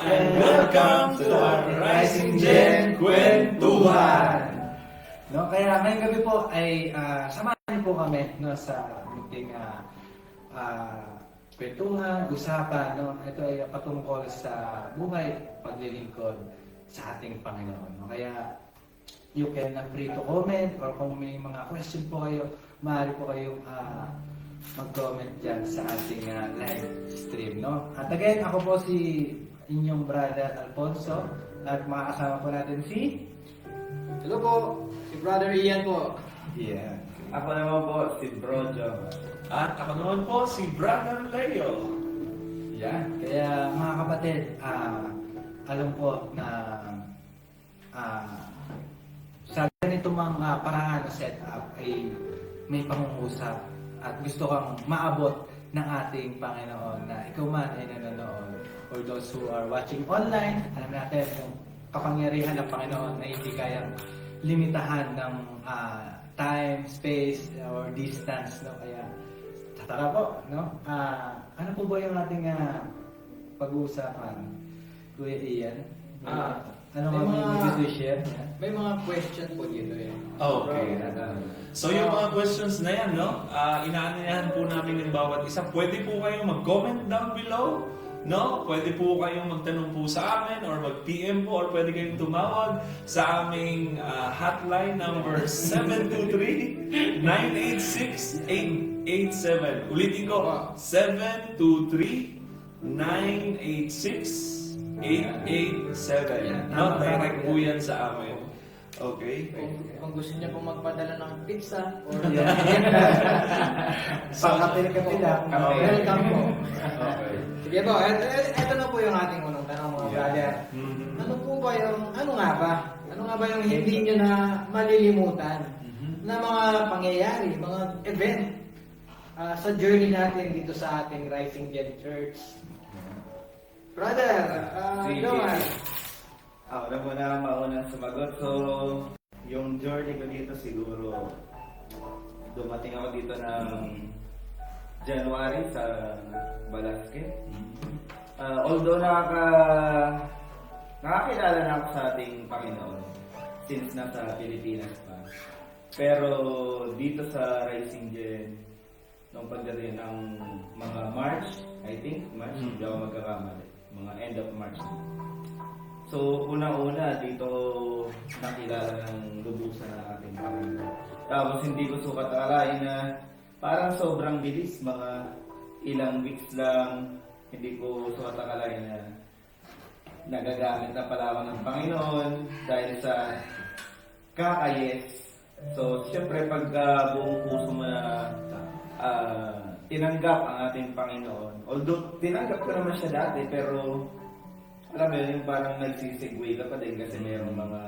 and welcome to our Rising Gen Kwentuhan! No, kaya ngayong gabi po ay samahan po kami no, sa munting kwentuhan, usapan. No? Ito ay patungkol sa buhay, paglilingkod sa ating Panginoon. No? Kaya you can free to comment or kung may mga question po kayo, maaari po kayong mag-comment dyan sa ating live stream. No? At again, ako po si inyong brother Alfonso at makakasama po natin si... Hello po, si Brother Ian po. Yeah. Ako naman po, si Bro Jom. At ako naman po si Brother Leo. Yan. Kaya mga kapatid, alam po na sa ganito mga paraan na setup ay may pangungusap at gusto kang maabot ng ating Panginoon na ikaw man ay nanonood or those who are watching online, alam natin yung kapangyarihan ng Panginoon na hindi kayang limitahan ng time, space, or distance. No? Kaya tara po, no? Ano po ba yung ating pag-uusapan? Kuya Ian? Ano mga gusto i-share? May mga question po dito eh. Okay. So yung mga questions na yan, no? Inaanyayahan po namin ng bawat isa. Pwede po kayong mag-comment down below. No? Pwede po kayong magtanong po sa amin or mag-PM po or pwede kayong tumawag sa aming hotline number 723-986-887. Ulitin ko, 723-986-887. No? Direct po yan sa amin. Okay? Kung gusto niya pong magpadala ng pizza or Pangkapil-kapil lang. welcome po. Okay. Sige po, eto na po yung ating unang tanong mga brother. Ano po ba yung, ano nga ba yung hindi niyo na malilimutan na mga pangyayari, mga event sa journey natin dito sa ating Rising Gen Church? Brother, Johan. Ako na muna ang maunang sumagot. So, yung journey ko dito siguro, dumating ako dito ng January sa Balasque. Although nakakilala na ako sa ating Panginoon since nasa Pilipinas pa. Pero dito sa Rising Gen, nung pagdating ng mga March, I think, March, hindi ako magkakamali. Mga end of March. So, unang-una, dito nakilala ng lubusan ng ating Panginoon. Tapos hindi ko sukat akalain na parang sobrang bilis, mga ilang weeks lang, hindi ko sukat akalain na nagagamit na pala ako ng Panginoon dahil sa kakayes. So, siyempre pagka buong puso mo na tinanggap ang ating Panginoon, although tinanggap ko naman siya dati, pero alam mo yun, yung parang nagsisigway ka pa din kasi mayroong mga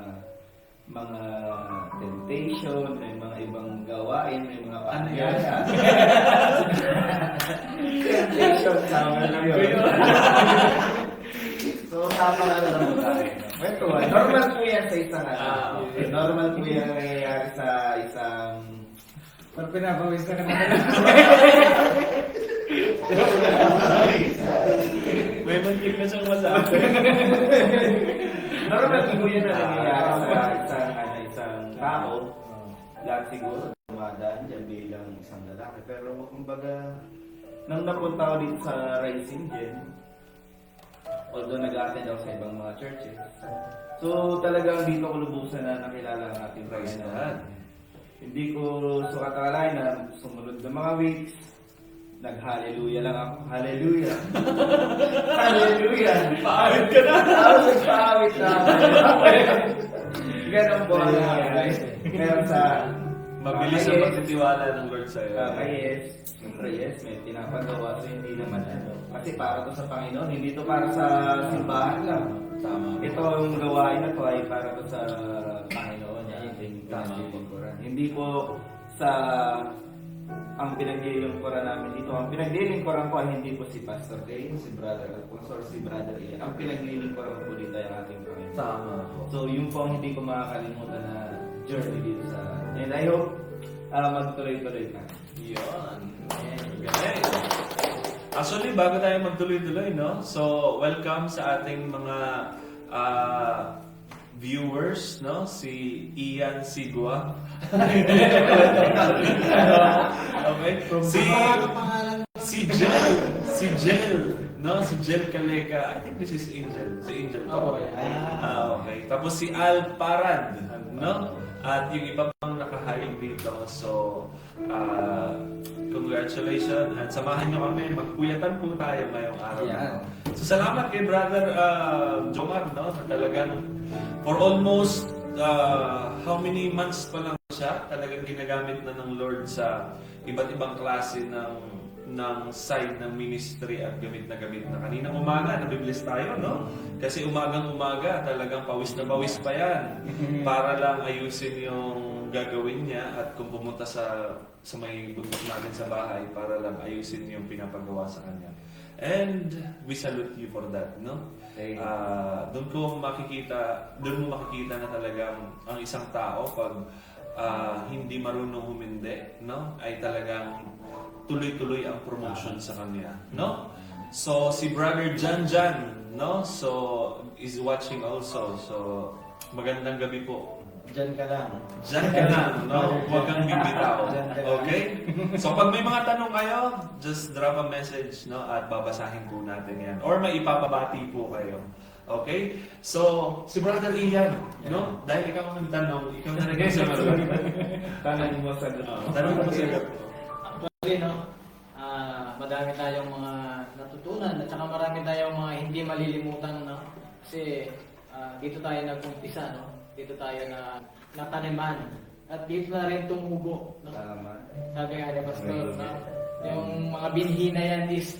temptation, may mga ibang gawain, may mga paanyaya. Temptation, tama lang yun. So, tama na lang mo tayo. Normal po yan sa isang normal po yan nangyayari sa isang... Pag pinapawis ka naman. May mantik na siyang masabi. Normal po yan na nangyayari sa isang tao. Lahat siguro dumadaan dyan bilang isang lalaki. Pero kumbaga, nang napunta ako dito sa Rising Gen, although nag-attend ako sa ibang mga churches, so talagang dito ko lubusan na nakilala ang ating Panginoon. Hindi ko sukat akalain na sumunod na mga weeks, nag-hallelujah lang ako. Hallelujah! Hallelujah! Paawit ka na! Paawit na! Ganon po ang nangyayari. Pero sa Mabilis ang pagtitiwala ng Lord sa'yo. yes. Siyempre yes, may pinapagawa. So hindi naman kasi para to sa Panginoon, hindi to para sa simbahan lang. Tama. Ito ang gawain na to ay para to sa Panginoon. Tama. Hindi po sa ang pinaglilingkuran namin dito. Ang pinaglilingkuran ko ay hindi po si Pastor Kay, si Brother Alfonso, or si Brother Ian. Ang pinaglilingkuran ko dito ay ang ating Panginoon. Tama po. So yung po ang hindi ko makakalimutan na journey dito sa... And I hope magtuloy-tuloy pa. Yun. Galing. Actually, bago tayo magtuloy-tuloy, no? So, welcome sa ating mga viewers, no? Si Ian Sigua. Okay? Si Jel, no? Si Jel Calleca. I think this is Angel. Si Angel. Oo, Okay. Tapos si Al Parad, no? At yung iba pang nakahaling dito. So, congratulations. At samahan nyo kami. Magpuyatan po tayo ngayong araw. Yan. So, salamat kay Brother Jomar, no? Na talagang for almost how many months pa lang siya, talagang ginagamit na ng Lord sa iba't ibang klase ng side ng ministry at gamit na kaninang umaga nabibless tayo, no? Kasi umagang-umaga talagang pawis na pawis pa yan para lang ayusin yung gagawin niya at kung pumunta sa may bundok natin sa bahay para lang ayusin yung pinapagawa sa kanya. And we salute you for that, no? Doon mo makikita na talagang ang isang tao pag hindi marunong humindi, no? Ay talagang tuloy-tuloy ang promotion sa kanya, no? So si Brother Jan, no? So is watching also. So magandang gabi po. Diyan ka lang. Diyan ka lang, no? Huwag kang bibitaw. Okay? So pag may mga tanong kayo, just drop a message, no? At babasahin po natin yan. Or may ipapabati po kayo. Okay? So, si Brother Ian, no? Dahil ikaw ang nagtanong, ikaw na rin ang sagot. Tanong mo sagot. Tanong mo sagot. Actually, no, madami tayong mga natutunan at saka marami tayong mga hindi malilimutan, no? Kasi dito tayo nag-umpisa, no? Dito tayo nataniman at dito na rin tumubo, no? Tama. Sabi nga ni Pastor, no? Yung mga binhi na yan is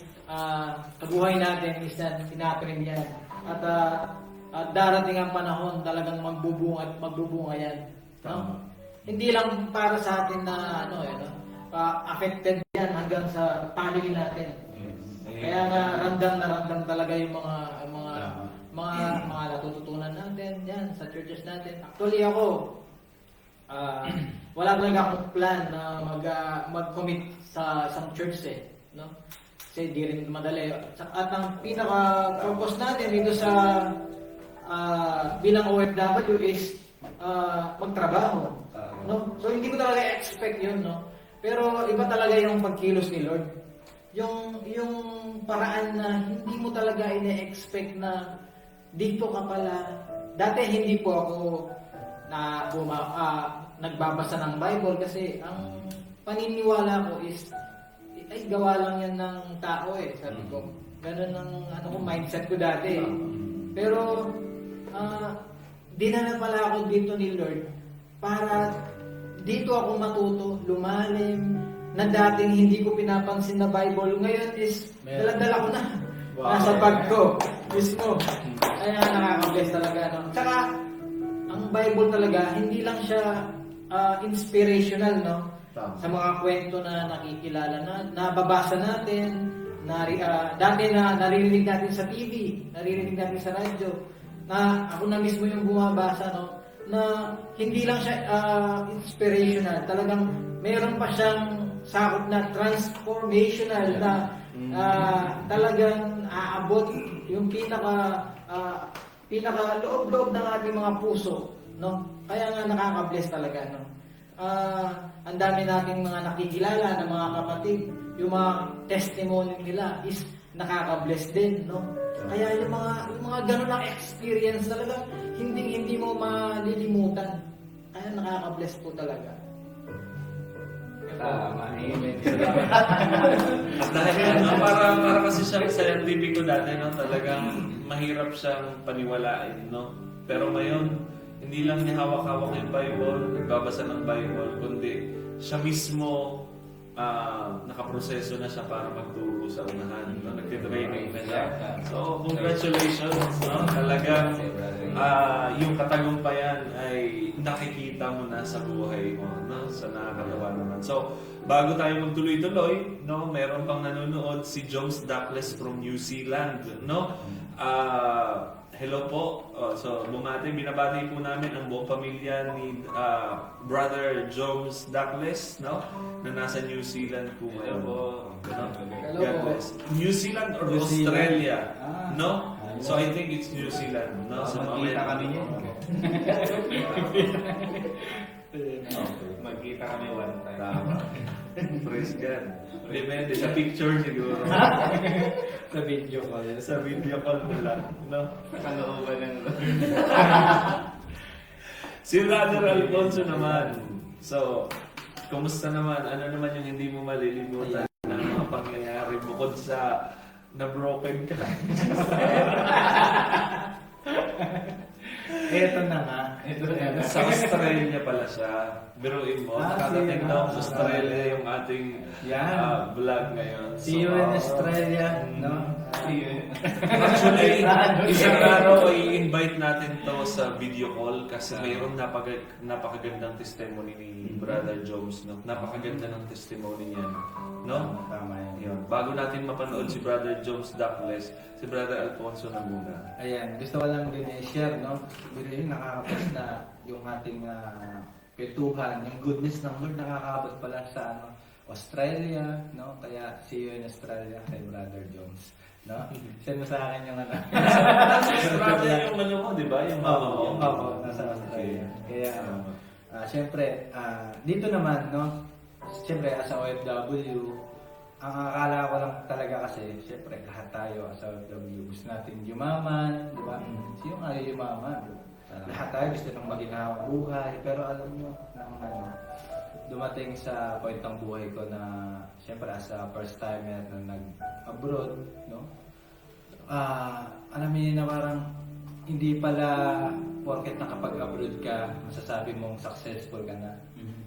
kabuhay natin is tinatrim yan. At darating ang panahon talagang magbubunga yan, no? Hindi lang para sa atin na affected yan hanggang sa family natin. Kaya nga ramdam talaga yung mga natututunan natin yan sa churches natin. Actually ako, wala talaga akong plan na mag-commit sa isang church no? Kasi di rin madali. At ang pinaka-purpose natin dito sa bilang OFW is magtrabaho, no? So hindi ko talaga expect yun, no? Pero iba talaga yung pagkilos ni Lord. Yung paraan na hindi mo talaga ine-expect na dito ka pala. Dati hindi po ako nagbabasa ng Bible kasi ang paniniwala ko is ay gawa lang yan ng tao sabi ko. Ganun ang mindset ko dati. Pero dinala pala ako dito ni Lord para dito ako matuto, lumalim, na dating hindi ko pinapansin na Bible. Ngayon is, dala-dala ko na. Wow. Nasa bag ko, mismo. Kaya nakaka-bless talaga. No? Tsaka, ang Bible talaga, hindi lang siya inspirational, no? Sa mga kwento na nakikilala na, nababasa natin, dati na naririnig natin sa TV, naririnig natin sa radyo, na ako na mismo yung bumabasa, no? Na hindi lang siya inspirational, talagang mayroon pa siyang sakop na transformational na talagang aabot yung pinaka loob-loob ng ating mga puso, no? Kaya nga nakaka-bless talaga, no? Ang dami nating mga nakikilala na mga kapatid, yung mga testimony nila is nakaka-bless din, no? Kaya yung mga ganun ang experience talaga hindi mo malilimutan. Kaya nakaka-bless po talaga. Tama. Amen. At dahil para kasi siyang scientific ko dati, no? Talagang mahirap siyang paniwalain, no? Pero ngayon, hindi lang niya hawak-hawak yung Bible, nagbabasa ng Bible, kundi siya mismo nakaproseso na siya para magturo sa unahan, no? Nagtitraining na siya. So, congratulations, no? Talagang yung katagumpayan ay nakikita mo na sa buhay mo, no? Sa nakakatawa naman. So, bago tayo magtuloy-tuloy, no? Meron pang nanonood si Jones Douglas from New Zealand, no? Hello po. So, binabati po namin ang buong pamilya ni Brother Jones Douglas, no? Na nasa New Zealand po ngayon. No? Hello God po. bless. New Zealand or New Zealand. Australia? Ah. No? So I think it's New Zealand. No? So Magkita mamaya- kami niyan. Okay. Magkita kami one time. Tama. Praise God. Depende sa picture siguro. Sa video call. Sa video call mo lang. No? Sa kalooban ng Si Brother Alfonso naman. So, kumusta naman? Ano naman yung hindi mo malilimutan na mga pangyayari bukod sa na-broken ka? Eto na nga. Sa Australia pala siya. Biruin mo, nakatating sige. daw sa Australia yung ating Yan. vlog ngayon. See you in Australia, no? Actually, isang araw i-invite natin to sa video call kasi mayroong napakagandang testimony ni Brother Jones. No? Napakaganda ng testimony niya. No? Tama yan. Yun. Bago natin mapanood si Brother Jones Duckless, si Brother Alfonso na muna. Ayan, gusto ko lang din i-share, no? Bili nakakapos na yung ating kwentuhan, yung goodness ng Lord nakakabot pala sa Australia, no? Kaya see you in Australia kay Brother Jones, no? Send mo sa akin yung ano. Nasa Australia yung ano mo, di ba? Yung mama mo. Oo, nasa Australia. Kaya, syempre, dito naman, no? Syempre, as a OFW, ang akala ko lang talaga kasi, syempre, lahat tayo as a OFW, gusto natin yumaman, di ba? Sino nga yung yumaman? Lahat tayo gusto nang maginhawang buhay, pero alam nyo, dumating sa point ng buhay ko na, syempre, as a first timer na nag-abroad, no? Alam niyo na parang, hindi pala porket nakapag-abroad ka, masasabi mong successful ka na.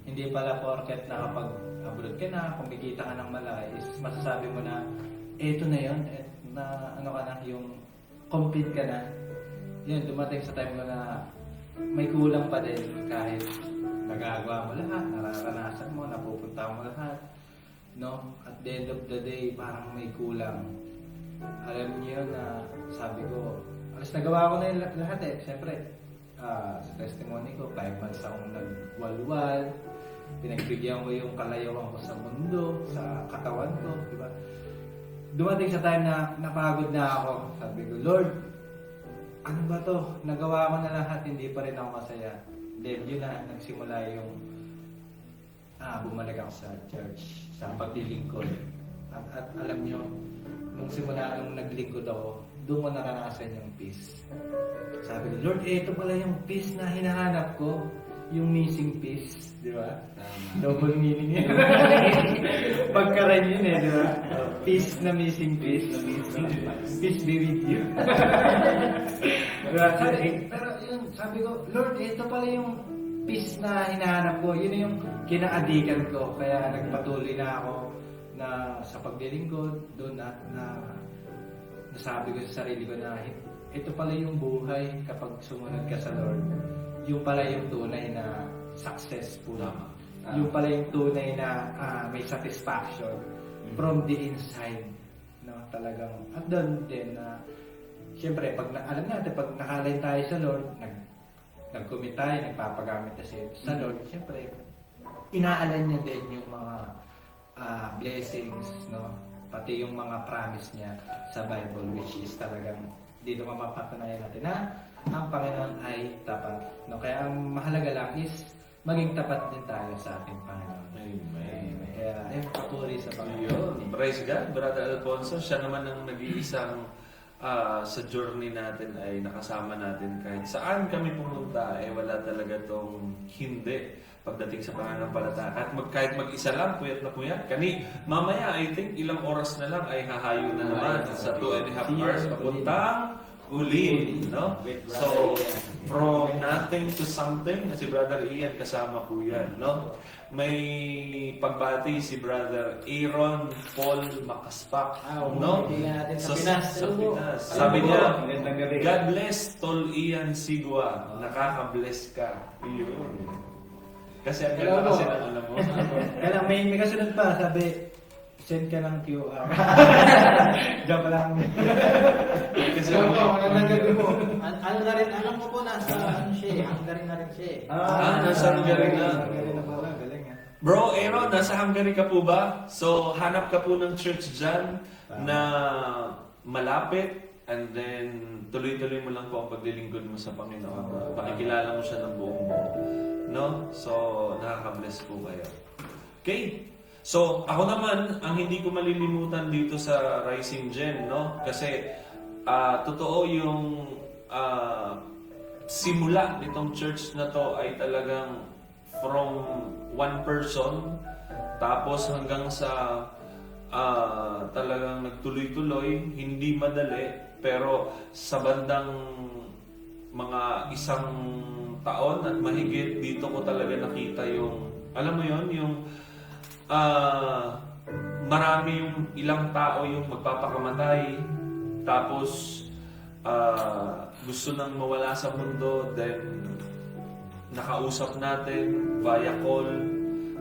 Hindi pala porket nakapag-abroad ka na, kumikita ka ng malaki, is masasabi mo na, eto na yun, na ano ka na, yung complete ka na. Yun, dumating sa time ko na may kulang pa din kahit nagagawa mo lahat, nararanasan mo, napupunta mo lahat. No? At the end of the day, parang may kulang. Alam niyo na sabi ko, alas nagawa ko na yung lahat eh. Siyempre, sa testimony ko, 5 months akong nagwalwal. Pinagbigyan ko yung kalayawan ko sa mundo, sa katawan ko, di ba? Dumating sa time na napagod na ako. Sabi ko, Lord, ano ba to? Nagawa ko na lahat, hindi pa rin ako masaya. Then yun na, nagsimula yung bumalik ako sa church, sa paglilingkod. At alam nyo, nung simula nung naglingkod ako, doon ko naranasan yung peace. Sabi ko, Lord, ito pala yung peace na hinahanap ko. Yung missing piece, di ba? Double meaning yun. Pagkaran yun eh, di ba? Peace na missing piece. Peace be with you. Diba? Pero yun, sabi ko, Lord, ito pala yung peace na hinahanap ko. Yun yung kinaadikan ko. Kaya nagpatuloy na ako na sa paglilingkod, doon na nasabi ko sa sarili ko na ito pala yung buhay kapag sumunod ka sa Lord. Yung pala yung tunay na successful. Yung pala yung tunay na may satisfaction from the inside. No, talagang. At doon din na siyempre, alam natin, pag nakalain tayo sa Lord, nag-commit tayo, nagpapagamit tayo sa Lord, siyempre, inaalan niya din yung mga blessings, no? Pati yung mga promise niya sa Bible, which is talagang dito mapapatunayan natin na ang Panginoon ay tapat. No? Kaya ang mahalaga lang is maging tapat din tayo sa ating Panginoon. Amen. Kaya ayun, papuri sa Panginoon. Praise God, Brother Alfonso. Siya naman ang nag-iisang sa journey natin ay nakasama natin kahit saan kami pumunta, wala talaga tong hindi pagdating sa pananampalataya. Kahit mag-isa lang, puyat na puyat. Mamaya, I think, ilang oras na lang ay hahayo na naman sa 2.5 hours papuntang uli, no? So, from nothing to something, si Brother Ian kasama po yan, no? May pagbati si Brother Aaron Paul Makaspak, no? Sa Pinas. Sa Pinas. Sabi niya, God bless Tol Ian Sigua, nakaka-bless ka. Iyon. Kasi ang ganda kasi ng alam mo. Kaya lang, may kasunod pa, sabi, send ka ng QR. Diyan pa lang. Kasi Magandang gabi po. Ano na rin, alam ko po nasa ano siya, Hungary na rin siya. nasa Hungary na. Hungary na pala, galing ah. Bro, Aaron, nasa Hungary ka po ba? So, hanap ka po ng church dyan na malapit and then tuloy-tuloy mo lang po ang paglilingkod mo sa Panginoon. Pakikilala mo siya ng buong buo. No? So, nakaka-bless po kayo. Okay? So, ako naman, ang hindi ko malilimutan dito sa Rising Gen, no? Kasi, totoo yung simula nitong church na to ay talagang from one person, tapos hanggang sa talagang nagtuloy-tuloy, hindi madali, pero sa bandang mga isang taon at mahigit, dito ko talaga nakita yung, alam mo yon, yung marami yung ilang tao yung magpapakamatay, tapos gusto nang mawala sa mundo, then nakausap natin via call,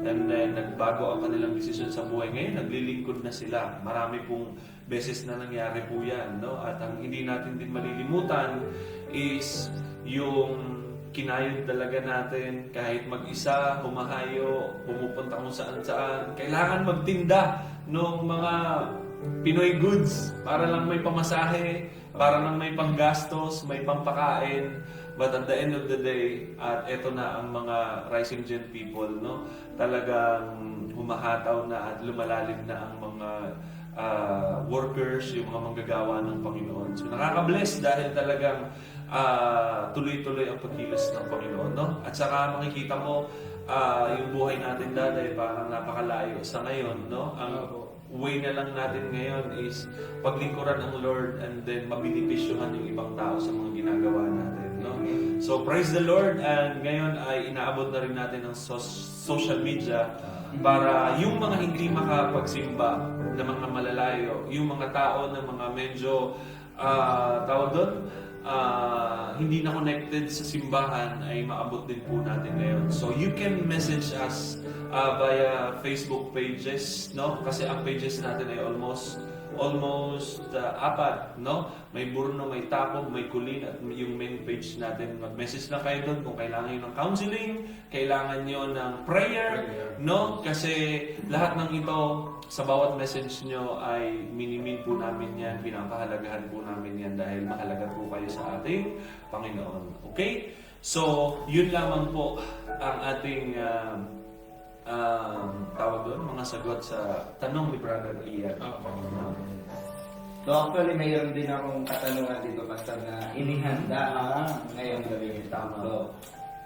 and then nagbago ang kanilang desisyon sa buhay. Ngayon, naglilingkod na sila. Marami pong beses na nangyari po yan, no? At ang hindi natin din malilimutan is yung kinayod talaga natin kahit mag-isa, humahayo, pumupunta kung saan-saan. Kailangan magtinda ng mga Pinoy goods para lang may pamasahe, para lang may panggastos, may pampakain. But at the end of the day, at eto na ang mga Rising Gen people, no? Talagang humahataw na at lumalalim na ang mga workers, yung mga manggagawa ng Panginoon. So nakaka-bless dahil talagang tuloy-tuloy ang pagkilos ng Panginoon, no? At saka makikita mo yung buhay natin dati parang napakalayo sa ngayon, no? Ang way na lang natin ngayon is paglingkuran ang Lord and then mabinipisyohan yung ibang tao sa mga ginagawa natin, no? So praise the Lord, and ngayon ay inaabot na rin natin ang social media para yung mga hindi makapagsimba na mga malalayo, yung mga tao na mga medyo tawag doon, hindi na connected sa simbahan ay maabot din po natin ngayon. So you can message us via Facebook pages, no? Kasi ang pages natin ay almost 4, no? May Burno, may Tapog, may Kulin, at yung main page natin. Mag-message na kayo doon kung kailangan nyo ng counseling, kailangan nyo ng prayer, no? Kasi lahat ng ito, sa bawat message nyo ay minimin po namin yan, pinapahalagahan po namin yan dahil mahalaga po kayo sa ating Panginoon. Okay? So, yun lamang po ang ating tawag doon, mga sagot sa tanong ni Brother Ian. So actually, mayroon din akong katanungan dito, Pastor, na inihanda ngayong gabi. So,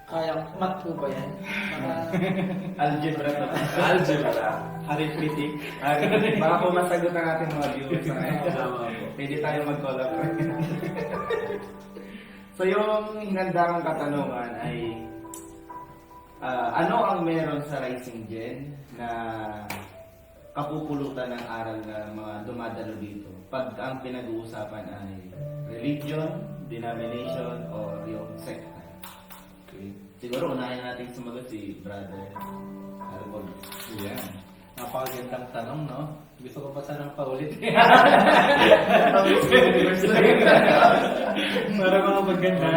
Kaya, mat po ba yan? algebra to. Algebra. Arithmetic. Baka po masagot ang ating mga viewers. Pwede tayo mag-collaborate. So yung hinanda kong katanungan ay ano ang meron sa Rising Gen na kapupulutan ng aral ng mga dumadalo dito? Pag ang pinag-uusapan ay religion, denomination, or yung secta. Okay. Siguro unahin natin sumagot si Brother Albon. Yan. Napakagandang tanong, no? Gusto ko pa sanang paulit. Para mga maganda.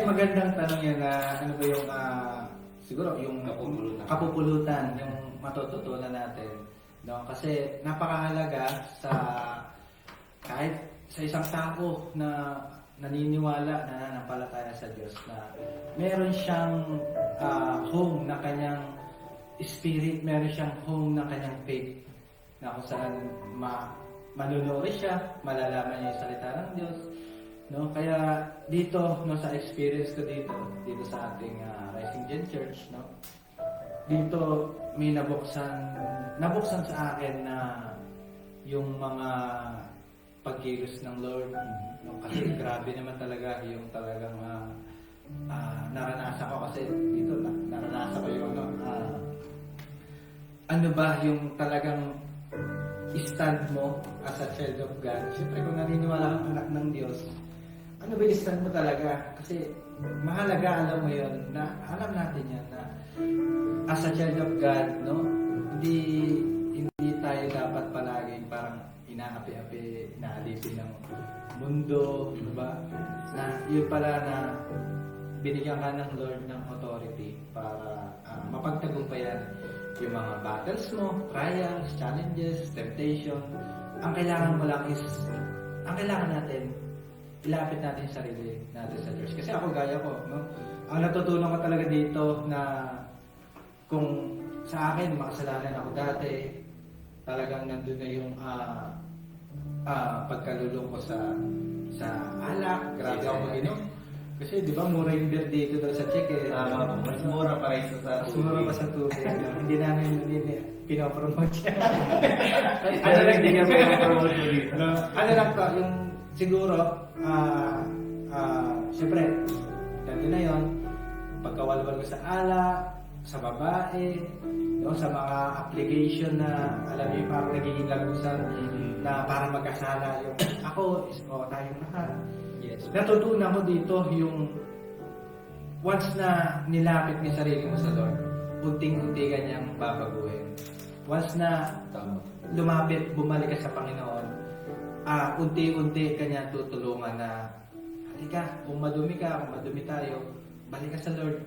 Magandang tanong yan na ano ba yung siguro yung kapupulutan, yung matututunan natin, no? Kasi napakahalaga sa kahit sa isang tao na naniniwala, na nananampalataya sa Diyos, na meron siyang home na kanyang spirit, meron siyang home na kanyang faith, na kung saan manunuri siya, malalaman niya yung salita ng Diyos, no? Kaya dito, no, sa experience ko dito sa ating Rising Gen Church, no, dito may nabuksan sa akin na yung mga pagkilos ng Lord, no? Kasi grabe naman talaga yung talagang naranasan ko, kasi dito naranasan ko yung ano ba yung talagang stand mo as a child of God. Siyempre kung naniniwala kang anak ng Diyos, ano ba yung stand mo talaga? Kasi mahalaga, alam mo yun, na alam natin yan na as a child of God, no, hindi tayo dapat palaging parang inaapi-api, inaalipin ng mundo, diba? Na yun pala na binigyan ka ng Lord ng authority para mapagtagumpayan yung mga battles mo, trials, challenges, temptation. Ang kailangan mo lang is, ang kailangan natin, ilapit natin yung sarili natin sa church. Kasi ako gaya ko, no? Ang natutunan ko talaga dito na kung sa akin, makasalanan ako dati, talagang nandun na yung pagkalulong ko sa alak, grabe ako mag-inom. Kasi di ba mura yung beer dito daw sa check eh. Mas mura pa rin sa Mas mura pa sa tubig. No? Hindi namin pinopromote siya. Ano lang din yung pinopromote mo dito? No, ano lang to, yung siguro, siyempre, ganito na yun, pagkawalwal ko sa alak, sa babae, no, sa mga application na alam niyo parang nagiging lagusan na para magkasala yung ako is tayong lahat. Yes. Natutunan ko dito yung once na nilapit mo yung sarili mo sa Lord, unting-unti kanyang babaguhin. Once na lumapit, bumalik ka sa Panginoon, unti-unti kanya tutulungan na halika, kung madumi ka, kung madumi tayo, balik ka sa Lord.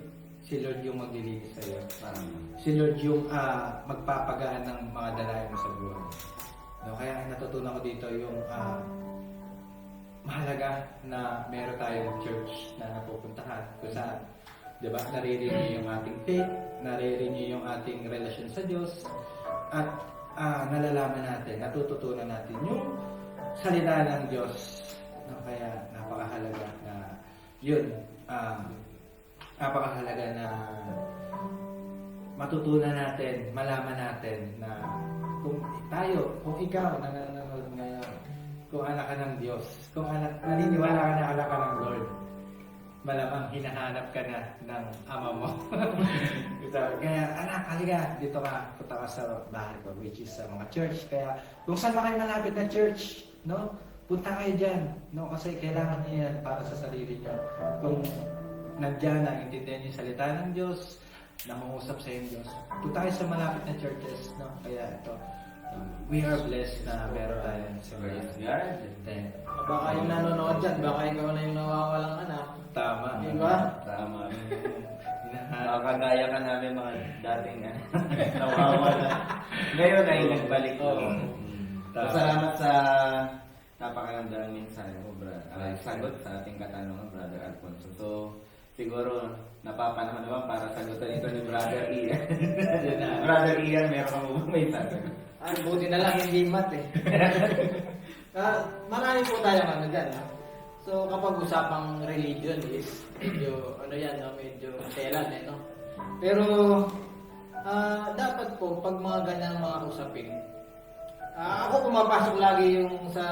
Si Lord yung maglilinis sa'yo. Si Lord yung magpapagaan ng mga dalayan mo sa buhay. No, kaya natutunan ko dito yung mahalaga na meron tayong church na napupuntahan. Kung saan, di ba, naririnig yung ating faith, naririnig yung ating relasyon sa Diyos, at nalalaman natin, natututunan natin yung salita ng Diyos. No, kaya napakahalaga na yun, napakahalaga na matutunan natin, malaman natin na kung tayo, kung ikaw na nanonood ngayon, kung anak ka ng Diyos, kung naniniwala ka na anak ka ng Lord, malamang hinahanap ka na ng ama mo. Kaya anak, halika, dito ka, punta ka sa bahay ko, which is sa mga church. Kaya kung saan na kayo malapit na church, no, punta kayo dyan, no, kasi kailangan niya yan para sa sarili niyo. Kung nandiyan na intindihan yung salita ng Diyos, nangungusap sa yung Diyos, punta kayo sa malapit na churches, no? Kaya ito, we are blessed na meron tayo sa Praise God. Baka yung nanonood dyan, baka ikaw na yung nawawalang anak. Tama. Di ba? Tama. Hinahanap. Makagaya ka namin mga dating nawawala. Ngayon ay nagbalik. Salamat sa napakagandang mensahe mo, sagot sa ating katanungan, Brother Alfonso. So, siguro napapanahon naman para sagutan ito ni Brother Ian. Brother Ian, meron mo may sagot. Ay, buti na lang hindi mat eh. Marami po tayong ano dyan. No? So, kapag usapang religion is medyo, ano yan, no? Medyo telan eh, no? Pero, dapat po, pag mga ganyan mga usapin, ako pumapasok lagi yung sa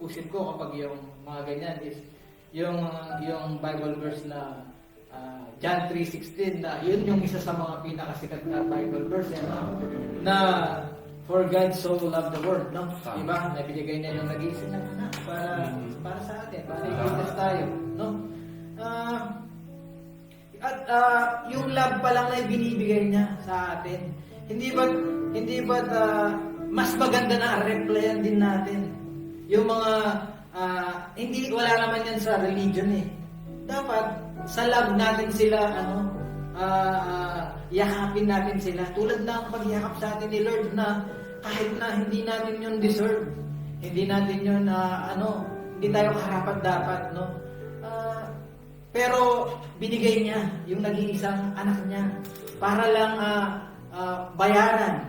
usip ko kapag yung mga ganyan is yung Bible verse na John 3:16 na yun yung isa sa mga pinakasikat na Bible verse na for God so loved the world, no? Diba? Nabigay niya yung nag-iisip na para sa atin, para iligtas tayo, no? Yung love pa lang na ibinibigay niya sa atin. Hindi ba mas maganda na replyan din natin yung mga hindi wala naman yan sa religion eh. Dapat sa love natin sila yakapin natin sila tulad ng pagyakap sa atin ni Lord na kahit na hindi natin yun deserve, hindi natin yun hindi tayo karapat dapat, no? Pero binigay niya yung nag-iisang anak niya para lang bayaran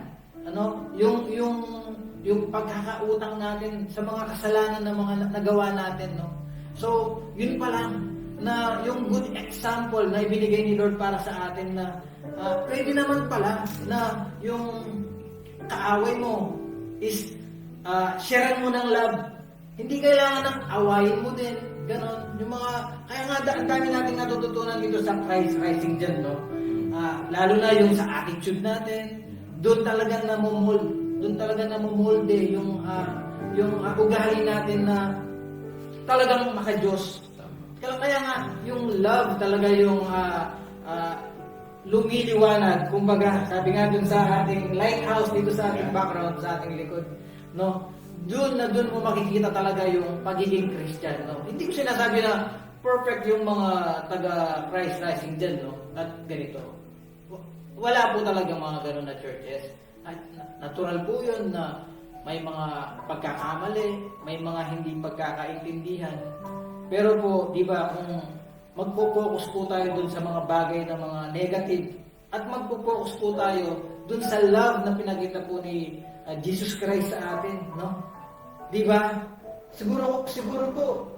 yung pagkakautang natin sa mga kasalanan na mga nagawa natin, no? So, yun pa lang na yung good example na ibinigay ni Lord para sa atin na pwede naman pala na yung kaaway mo is sharean mo ng love. Hindi kailangan ng awayin mo din. Ganon. Yung mga, kaya nga ang dami natin natututunan dito sa Christ Rising dyan, no? Lalo na yung sa attitude natin. Doon talaga namumolde yung ugali natin na talagang maka-Diyos. Kaya nga, yung love talaga yung lumiliwanag. Kumbaga, sabi nga dun sa ating lighthouse dito sa ating background, sa ating likod, no? Doon mo makikita talaga yung pagiging Christian, no? Hindi ko sinasabi na perfect yung mga taga Christ Rising dyan, no? At ganito. Wala po talaga mga ganun na churches. At natural po yun na may mga pagkakamali, may mga hindi pagkakaintindihan. Pero po, di ba, kung magpo-focus po tayo dun sa mga bagay na mga negative at magpo-focus po tayo dun sa love na pinakita po ni Jesus Christ sa atin, no? Di ba? Siguro po,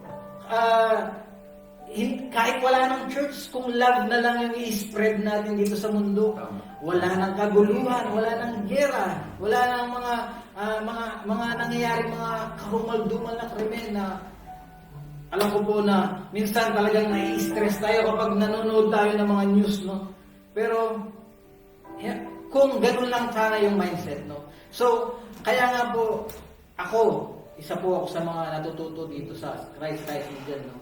kahit wala ng church, kung love na lang yung i-spread natin dito sa mundo, wala nang kaguluhan, wala nang gera, wala nang mga nangyayari, mga karumal-dumal na krimen na alam ko po na minsan talagang nai-stress tayo kapag nanonood tayo ng mga news, no? Pero kung gano'n lang sana yung mindset, no? So, kaya nga po isa po ako sa mga natututo dito sa Christ Rising dyan, no?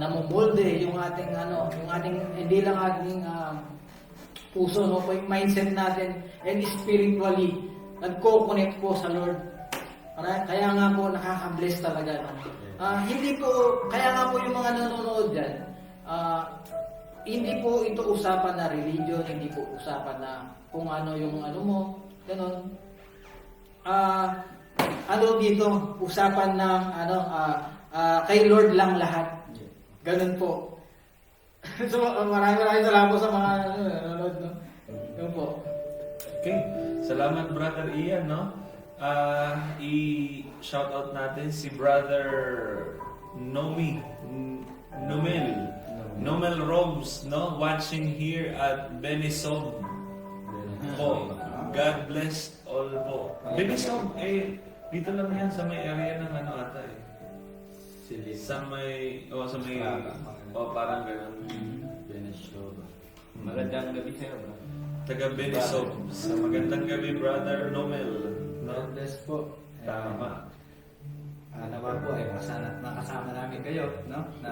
Namumolde yung ating hindi lang ating puso, no? Mindset natin and spiritually nagko-connect po sa Lord. Kaya nga po nakaka-bless talaga, no? Hindi po, kaya nga po yung mga nanonood dyan, hindi po ito usapan na religion, hindi po usapan na kung ano yung ano mo, gano'n. Dito, usapan ng kay Lord lang lahat. Ganun po. So, maraming salamat po sa mga nanonood, no? Yun po. Okay. Salamat, Brother Ian, no? I-shout out natin si Brother Nomel Robes, no? Watching here at Benisob po. God bless all po. Benisob, dito lang yan sa may area ng ata eh. Sa may, parang gano'n. Beneshow. Magandang gabi sa'yo, bro. Taga Benisob. Sa magandang gabi, Brother Nomel. No? God bless po. Tama. Nawa po ay makasama namin kayo, no? Na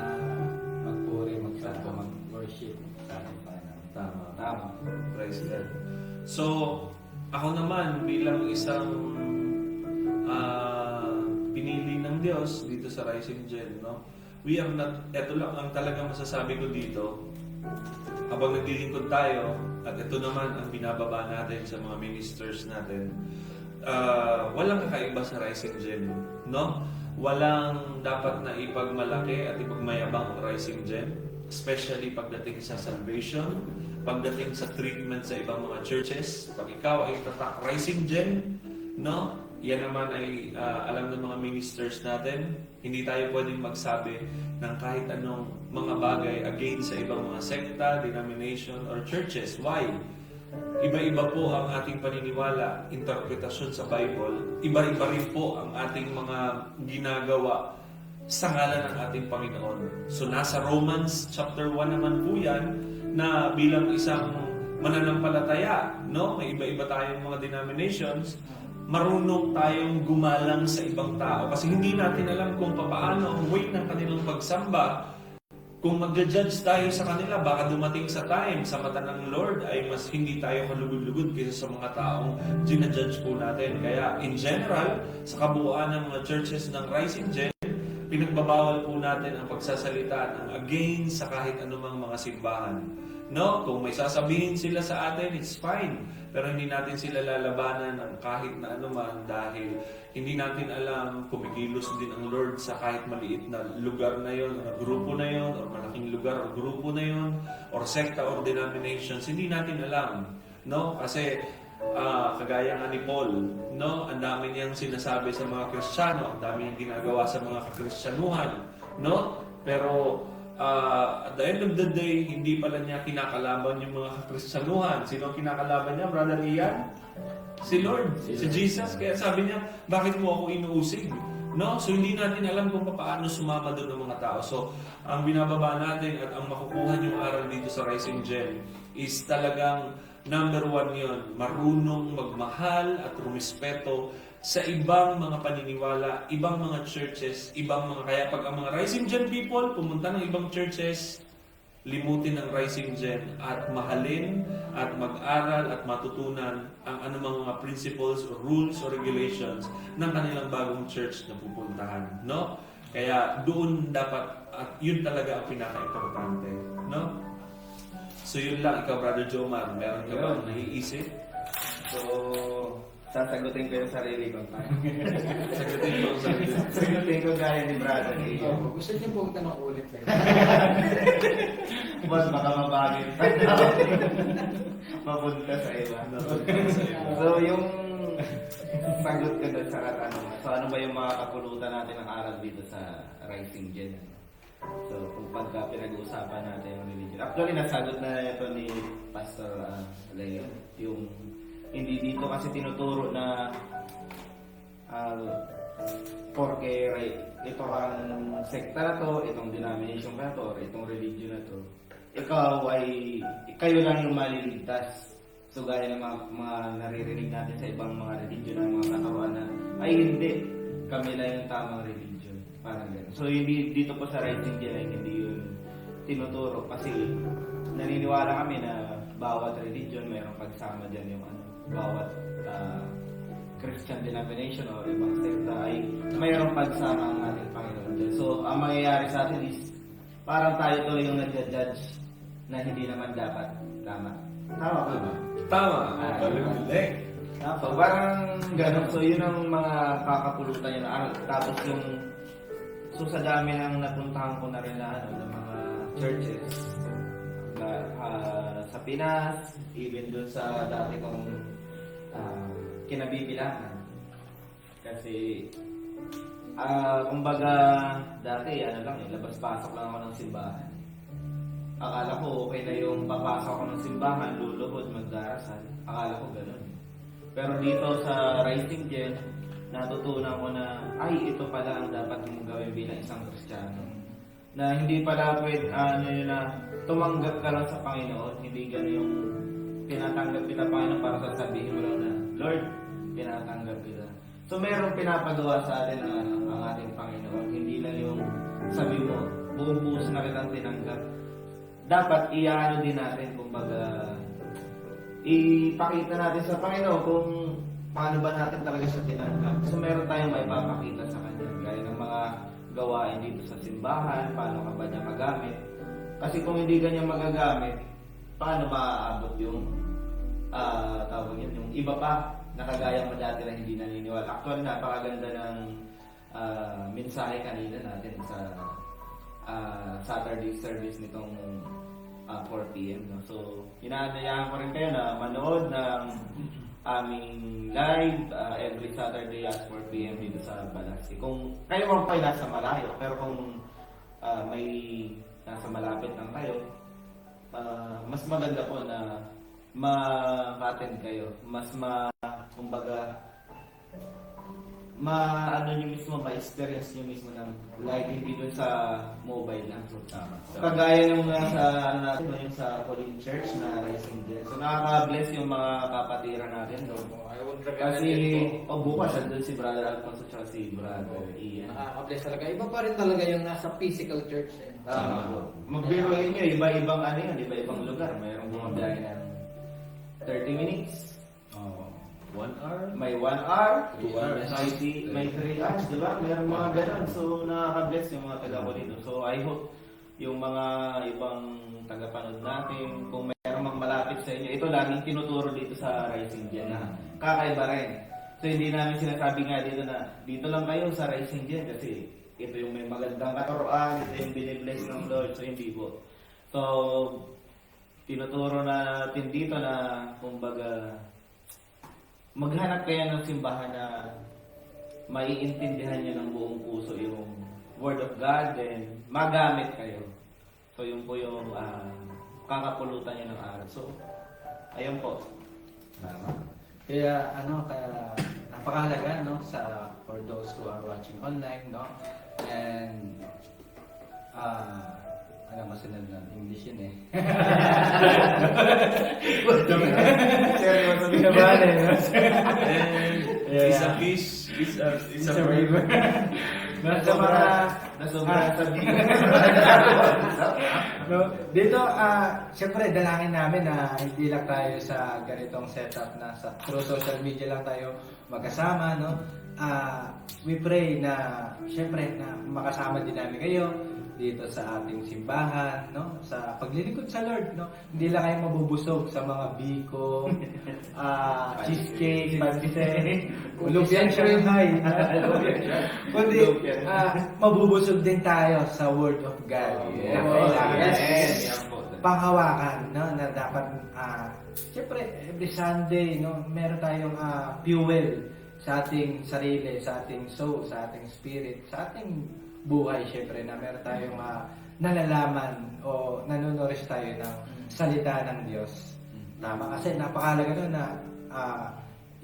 magpuri, magsanto, mag-worship sa ating Panginoon. Tama. Praise God. So, ako naman bilang isang pinili ng Diyos dito sa Rising Gen, no? We are not, eto lang ang talagang masasabi ko dito, habang naglilingkod tayo, at ito naman ang binababa natin sa mga ministers natin, walang kakaiba sa Rising Gen, no? Walang dapat na ipagmalaki at ipagmayabang ang Rising Gen, especially pagdating sa salvation, pagdating sa treatment sa ibang mga churches. Pag ikaw ay tatak Rising Gen, no? Yan naman ay alam ng mga ministers natin. Hindi tayo pwedeng magsabi ng kahit anong mga bagay against sa ibang mga sekta, denomination, or churches. Why? Iba-iba po ang ating paniniwala, interpretasyon sa Bible. Iba-iba rin po ang ating mga ginagawa sa ngalan ng ating Panginoon. So nasa Romans chapter 1 naman po yan, na bilang isang mananampalataya, no? May iba-iba tayong mga denominations, marunong tayong gumalang sa ibang tao. Kasi hindi natin alam kung paano ang way ng kanilang pagsamba. Kung magja-judge tayo sa kanila, baka dumating sa time, sa mata ng Lord, ay mas hindi tayo kalugod-lugod kaysa sa mga taong ginajudge po natin. Kaya, in general, sa kabuuan ng mga churches ng Rising Gen, pinagbabawal po natin ang pagsasalita ng against sa kahit anumang mga simbahan. No? Kung may sasabihin sila sa atin, it's fine. Pero hindi natin sila lalabanan ng kahit na anuman dahil hindi natin alam kumikilos din ang Lord sa kahit maliit na lugar na yon, o grupo na yon, o malaking lugar o grupo na yon, or sekta or denominations. Hindi natin alam. No? Kasi kagaya nga ni Paul, no? Ang dami niyang sinasabi sa mga Kristiyano, ang dami niyang ginagawa sa mga kakristyanuhan, no? Pero at the end of the day, hindi pala niya kinakalaban yung mga kakristyanuhan. Sino ang kinakalaban niya, Brother Ian? Si Lord, si Jesus. Kaya sabi niya, bakit mo ako inuusig? No? So hindi natin alam kung paano sumama doon ng mga tao. So ang binababa natin at ang makukuha niyong aral dito sa Rising Gen is talagang number 1 yon, marunong magmahal at rumispeto sa ibang mga paniniwala, ibang mga churches, kaya pag ang mga Rising Gen people pumunta ng ibang churches, limutin ang Rising Gen at mahalin at mag-aral at matutunan ang anumang mga principles or rules or regulations ng kanilang bagong church na pupuntahan, no? Kaya doon dapat, at yun talaga ang pinaka-importante. No? So yun lang, ikaw Brother Jomar, meron ka bang naiisip? So, sasagutin ko yung sarili ko. Sagutin mo ang sarili. Sagutin ko gaya ni Brother A. Gusto niyo po tanong ulit kayo. Boss, baka mabagit. Mapunta sa iba. So, yung sagot ko doon sa katanungan. So, ano ba yung mga kapulutan natin ng aral dito sa Rising Gen? So, kung pagka pinag-uusapan natin yung religion. Actually, nasagot na ito ni Pastor Leon. Yung hindi dito kasi tinuturo na porke ito ang sekta na to, itong denomination na to, or itong religion na to, kayo lang yung maliligtas. So gaya ng mga naririnig natin sa ibang mga religion ng mga katuruan na ay hindi, kami lang yung tamang religion. Parang gano'n. So hindi dito po sa Rising Gen ay hindi yun tinuturo kasi naniniwala kami na bawat religion mayroong pagsama dyan yung bawat Christian denomination o ibang sekta ay mayroong pagsama ang ating Panginoon dyan. So ang mangyayari sa atin is parang tayo tuloy yung nagja-judge na hindi naman dapat. Tama? Tama ba ba? Tama. Galing. So parang gano'n. So yun ang mga kakapulutan niya na aral. Tapos yung sa dami ng napuntahan ko na rin na ng mga churches sa Pinas, even dun sa dati kong kinabibilangan. Kasi kumbaga dati labas-pasok lang ako ng simbahan. Akala ko okay na yung papasok ako ng simbahan, luluhod, magdarasal. Akala ko gano'n. Pero dito sa Rising Gen, natutunan ko na ito pala ang dapat mong gawin bilang isang Kristiyano. Na hindi pala pwede na tumanggap ka lang sa Panginoon, hindi gano'n yung tinatanggap kita Panginoon para sasabihin mo lang na Lord, tinatanggap kita. So mayroong pinapagawa sa atin ang ating Panginoon, hindi lang yung sabi mo, buong puso na kitang tinanggap. Dapat iano din natin, kumbaga ipakita natin sa Panginoon kung paano ba natin talaga siya tinanggap. So meron tayong maipapakita sa Kanya, gaya ng mga gawain dito sa simbahan, paano ka ba niya magamit. Kasi kung hindi ganyan magagamit, paano maaabot yung tawag yun, yung iba pa na kagaya mo dati na hindi naniniwala. Actually, napakaganda ng mensahe kanina natin sa Saturday service nitong 4 p.m. No? So, inaanyayahan ko rin kayo na manood ng aming live every Saturday at 4 p.m. dito sa Balasti. Kung kayo man pa nasa malayo, pero kung may nasa malapit lang kayo, mas maganda po na ma-attend kayo. Mas kumbaga, ano nyo mismo, ma-experience nyo mismo ng live, hindi dun sa mobile lang. So, kagaya nung nasa, yung sa Holy Church na Rising Gen. So, nakaka-bless yung mga kapatiran natin doon. Kasi, bukas, andun si Brother Alfonso at si Brother Ian. Nakaka-bless talaga. Iba pa rin talaga yung nasa physical church. Magbiruin nyo, iba-ibang iba-ibang lugar. Mayroong bumabiyahe ng 30 minutes. 1 hour? May 1 hour, 2 hours. may 3 hours, di ba? Mayroong mga ganun. So, nakaka-bless yung mga taga ko dito. So, I hope yung mga ibang tagapanood natin, kung mayroong mga malapit sa inyo, ito laging tinuturo dito sa Rising Gen na kakaiba rin. So, hindi namin sinasabi nga dito na dito lang kayo sa Rising Gen kasi ito yung may magandang katuroan, ito yung binibless ng Lord. So, hindi po. So, tinuturo natin dito na, kumbaga, maghanap kayo ng simbahan na maiintindihan nyo ng buong puso yung Word of God, then magamit kayo. So, yun po yung kakapulutan nyo ng araw. So, ayun po. Kaya napakahalaga for those who are watching online, no? And masunod ng English yun eh. Seryo, sabi na ba It's a fish. It's a river. Nasobra sabi. No, dito, syempre, dalangin namin na hindi lang tayo sa ganitong setup na through social media lang tayo magkasama, no? we pray na syempre na makasama din namin kayo dito sa ating simbahan, no? Sa paglilingkod sa Lord, no? Hindi lang kayo mabubusog sa mga biko, cheesecake, pancit, lumpiang Shanghai. Kundi mabubusog din tayo sa Word of God. Na kailangan panghawakan, no? Na dapat syempre every Sunday, no, meron tayong fuel sa ating sarili, sa ating soul, sa ating spirit, sa ating buhay, syempre, na meron tayong nalalaman o nanunurish tayo ng salita ng Diyos. Tama, kasi napakalaga nun na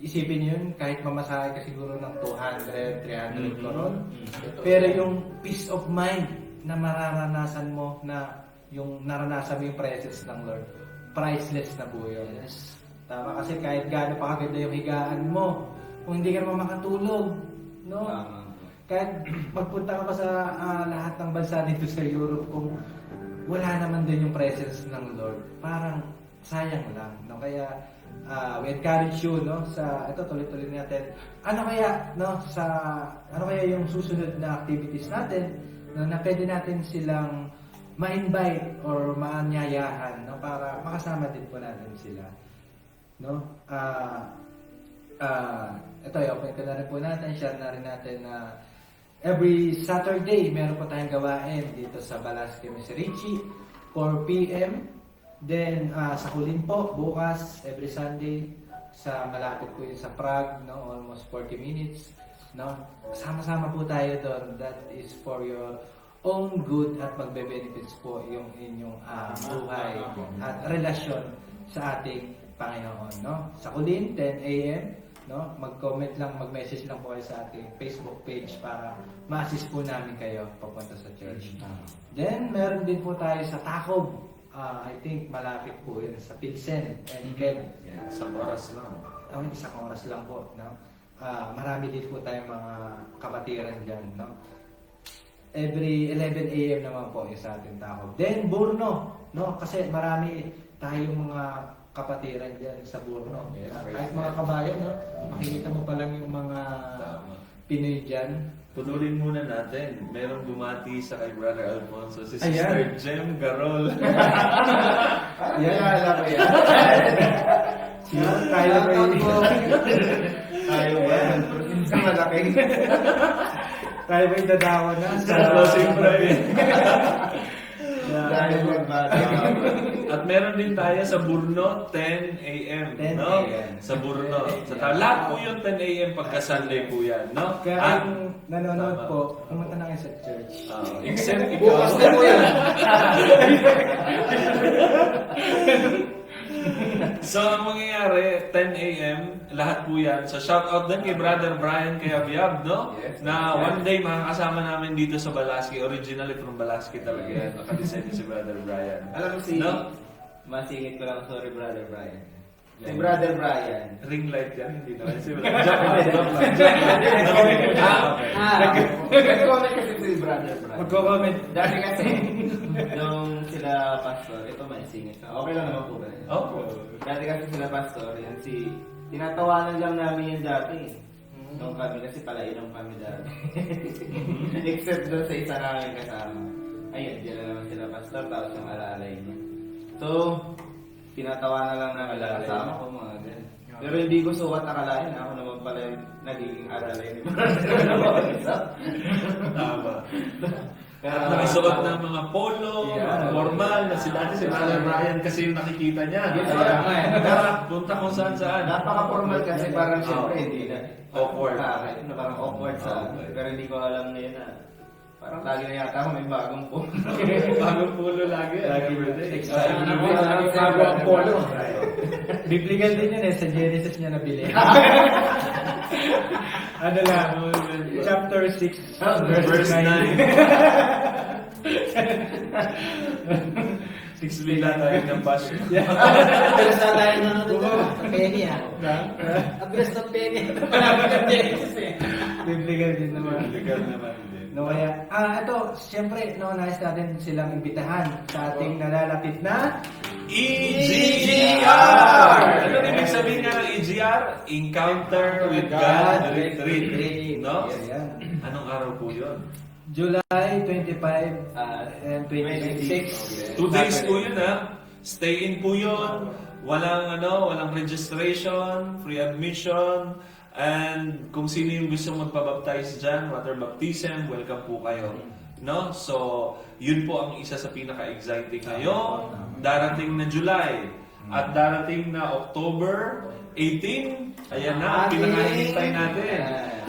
isipin yun, kahit mamasahe ka siguro ng 200, 300 koron, pero yung peace of mind na mararanasan mo, na yung naranasan mo yung presence ng Lord, priceless na po yun. Tama, kasi kahit gaano pa kaganda yung higaan mo, kung hindi ka naman makatulog, no? Kahit magpunta ka pa sa lahat ng bansa dito sa Europe, kung wala naman din yung presence ng Lord, parang sayang lang, no? Kaya we encourage you, no, sa ito, tuloy-tuloy natin. Ano kaya yung susunod na activities natin, no, na pwede natin silang ma-invite or maanyayahan, no, para makasama din po natin sila, no? Ito, i-open ko na rin po natin, share na rin natin na every Saturday, meron po tayong gawain dito sa Balasque Meserici, 4 p.m. Then, sa Kulin po, bukas, every Sunday, sa malapit po yun sa Prague, no? Almost 40 minutes. No? Sama-sama po tayo doon. That is for your own good at magbe-benefits po yung inyong buhay at relasyon sa ating Panginoon. No? Sa Kulin, 10 a.m., no? Mag-comment lang, mag-message lang po kayo sa ating Facebook page para ma-assist po namin kayo papunta sa church. Then, meron din po tayo sa Tacob. I think malapit po yun sa Pilsen and Kev. Isang oras lang. Isang oras lang po. No? Marami din po tayong mga kapatiran dyan. No? Every 11 a.m. naman po yung sa ating Tacob. Then, Burno. No? Kasi marami tayong mga kapatiran dyan sa Burno. Kahit mga kabayan, no? Makikita mo pa lang yung mga Pinoy dyan. Putulin muna natin. Merong bumati sa kay Brother Alfonso, si Ayan. Sister Jem Garol. Yan, alam ko yan. Tayo ba yung... Tayo ba yan? Sa malaking. Tayo ba yung dadawa na? Sa closing prayer. Tayo magbata. At meron din tayo sa Burno, 10 a.m. 10 no? a.m. Sa Burno. Lahat po yung 10 a.m. pagka Sunday po yan. No? Kaya yung nanonood po, pumunta na kayo sa church. Except ikaw. Bukas na po yan. So, ang mangyayari, 10 a.m., lahat po yan. So, shout out din kay Brother Brian Kayabyab, no? Yes. Na one day makakasama namin dito sa Balasque. Originally from Balasque talaga yan. Nakadesign si Brother Brian. Alam mo No? masingit ko lang, sorry Brother Brian. Si Brother Brian. Ring light yan, hindi naman. Si Brother Joke lang. Nag-comment kasi si Brother Brian. Magko-comment. Dati kasi, nung sila pastor, ito maisingit ka. Okay lang naman po ba? Opo. Dati kasi sila pastor, yan tinatawanan lang namin yan dati. Nung kami, kasi palainom kami dati. Except doon sa isa namin kasama. Ayun, dyan na naman sila pastor, tapos yung alalay niya. So, tinatawanan lang namin kasama ko mga ganyan. Pero hindi ko sukat akalain, ako naman pala yung nagiging alalay ni Brother. Tama. Nakisuot ng mga polo, Yeah. formal, na si dati si Brother Brian kasi yung nakikita niya. Yes, Kaya, yeah. punta kung saan. Napaka-formal kasi parang siyempre hindi na. Awkward. Parang awkward sa akin. Pero hindi ko alam ngayon na parang lagi na yata ako may bagong po. Bagong polo lagi. Everyday. Bago ang polo. Biblical din yun sa Genesis niya nabili. Ano lang, chapter 6, verse 9. 6 bila tayo ng passion. Pero sa tayo nanonood sa Penny Address ng Penny. Malapit ang Genesis eh. Biblical din naman. Legal naman din. No, kaya, ito, siyempre, no, nais natin silang imbitahan sa ating nalalapit na EGR! Ano ibig sabihin nga ng EGR? Encounter with God Retreat. No? Yan. Anong araw po yun? July 25 and 26. 2 days po yun ha. Stay in po yun. Walang registration, free admission. And kung sino yung gusto magpabaptize dyan, water baptism, welcome po kayo. No? So, yun po ang isa sa pinaka-exciting ngayon. Darating na July. At darating na October 18. Ayan na, pinakahintay natin.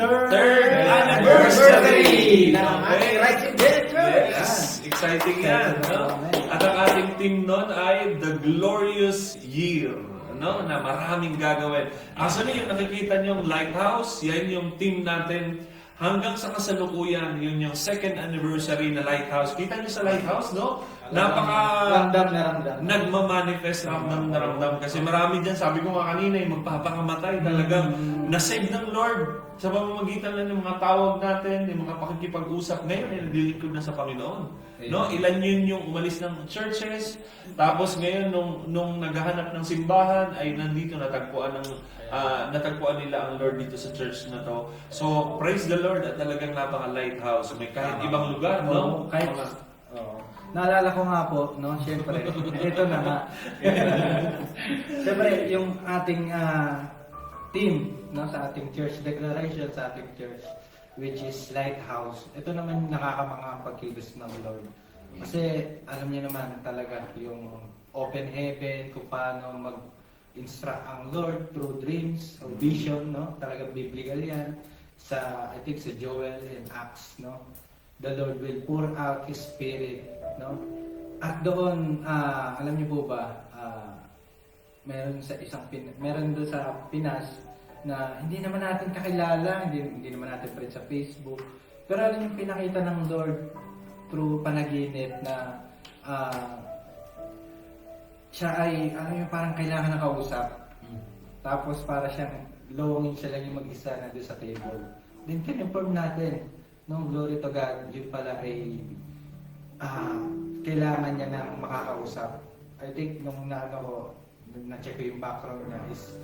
Third anniversary! ng ating Rising Gen Church. Yes, exciting yan. No? At ang ating team nun ay The Glorious Year. No? Na maraming gagawin. Actually, yung nakikita niyong Lighthouse, yan yung team natin hanggang sa kasalukuyan. Yun yung second anniversary na Lighthouse. Kita niyo sa Lighthouse, no? Ramdam na ramdam. Nagmamanifest ramdam na ramdam. Kasi marami dyan, sabi ko nga kanina, yung magpapakamatay talagang nasave ng Lord sa pamamagitan lang ng mga tawag natin, yung mga pakikipag-usap. Ngayon, ay naglilingkod na sa Panginoon. No? Ilan yun yung umalis ng churches, tapos ngayon, nung naghahanap ng simbahan, ay nandito natagpuan nila ang Lord dito sa church na to. So, praise the Lord at talagang napaka-lighthouse. May kahit ibang lugar, no? Kahit, naalala ko nga po, no, syempre, ito na nga. Syempre, yung ating team, no, sa ating church, declaration sa ating church, which is Lighthouse. Ito naman nakakamangha pagkilos ng Lord. Kasi, alam niyo naman talaga, yung open heaven, kung paano mag-instruct ang Lord through dreams or vision, no? Talagang biblical yan. I think sa Joel and Acts, no? The Lord will pour out His Spirit, no? At doon, alam niyo po ba, meron doon sa Pinas na hindi naman natin kakilala, hindi naman natin friend sa Facebook. Pero alam niyo, pinakita ng Lord through panaginip na siya ay, alam niyo, parang kailangan ng kausap. Tapos para siyang longing siya lang yung mag-isa na doon sa table. Then kinonfirm natin, no, glory to God, yun pala ay kailangan niya ng makakausap. I think nung na-check ko yung background niya is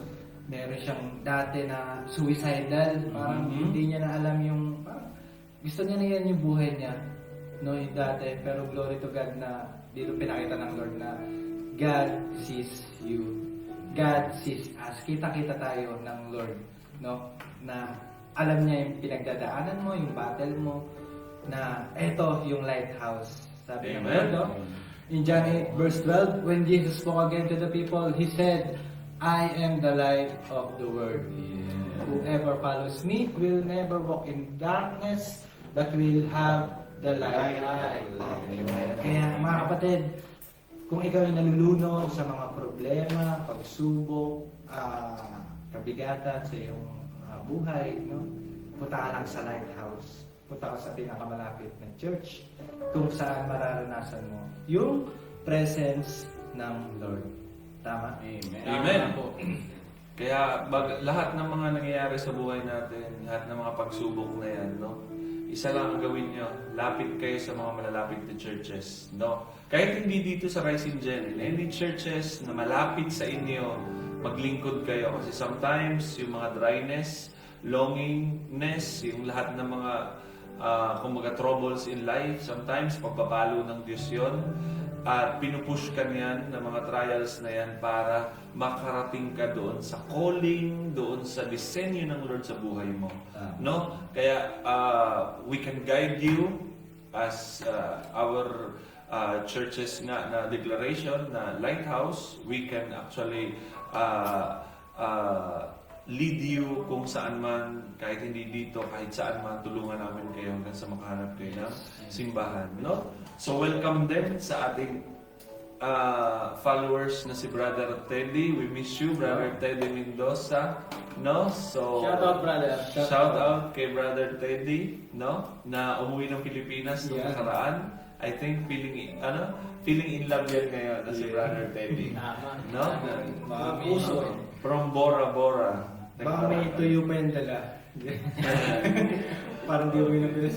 meron siyang dati na suicidal, parang hindi niya na alam yung, gusto niya na yan yung buhay niya, no, yung dati. Pero glory to God na dito pinakita ng Lord na God sees you. God sees us. Kita-kita tayo ng Lord, no, na alam niya yung pinagdadaanan mo, yung battle mo, na eto yung lighthouse. Sabi ng Lord, no? In John 8 verse 12, when Jesus spoke again to the people, He said, I am the light of the world. Whoever follows me will never walk in darkness, but will have the light. Kaya mga kapatid, kung ikaw ay nalulunod sa mga problema, pagsubok, kabigatan sa iyong buhay, no? Punta ka lang sa Lighthouse. Punta ka sa pinakamalapit na church kung saan mararanasan mo yung presence ng Lord. Tama? Amen. Kaya lahat ng mga nangyayari sa buhay natin, lahat ng mga pagsubok na yan, no? Isa lang ang gawin nyo, lapit kayo sa mga malalapit na churches, no? Kahit hindi dito sa Rising Gen, in any churches na malapit sa inyo, maglingkod kayo. Kasi sometimes, yung mga dryness, longingness, yung lahat ng mga kumbaga troubles in life, sometimes pagpapalo ng Diyos yun. At pinupush ka niyan ng mga trials na yan para makarating ka doon sa calling, doon sa disenyo ng Lord sa buhay mo. No? Kaya we can guide you as our churches na declaration na Lighthouse. We can actually lead you kung saan man, kahit hindi dito, kahit saan man, tulungan namin kayo hanggang sa makahanap kayo ng simbahan. No? So welcome din sa ating followers na si Brother Teddy. We miss you, Brother Teddy Mendoza. No? So, Shout out, brother. Shout out kay Brother Teddy, no? Na umuwi ng Pilipinas noong nakaraan. I think feeling in love yan ngayon na si Brother Teddy. No? Mga puso. From Bora Bora. Baka may tuyo pa yung dala. Parang di uwi ng Pinas.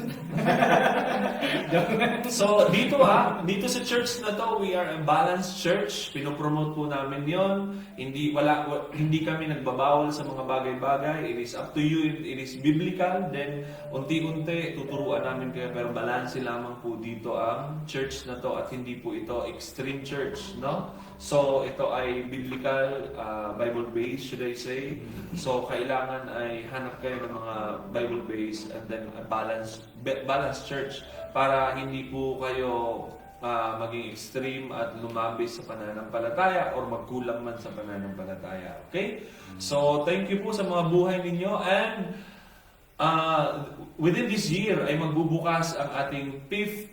So, dito sa church na to, we are a balanced church. Pinopromote po namin yon. Hindi kami nagbabawal sa mga bagay-bagay. It is up to you. It is biblical. Then, unti-unti, tuturuan namin kayo. Pero balanse lamang po dito ang church na to at hindi po ito extreme church, no? So, ito ay biblical, Bible-based, should I say. So, kailangan ay hanap kayo ng mga Bible-based and then a balanced church para hindi po kayo maging extreme at lumabis sa pananampalataya or magkulang man sa pananampalataya. Okay? So, thank you po sa mga buhay ninyo and within this year ay magbubukas ang ating 5th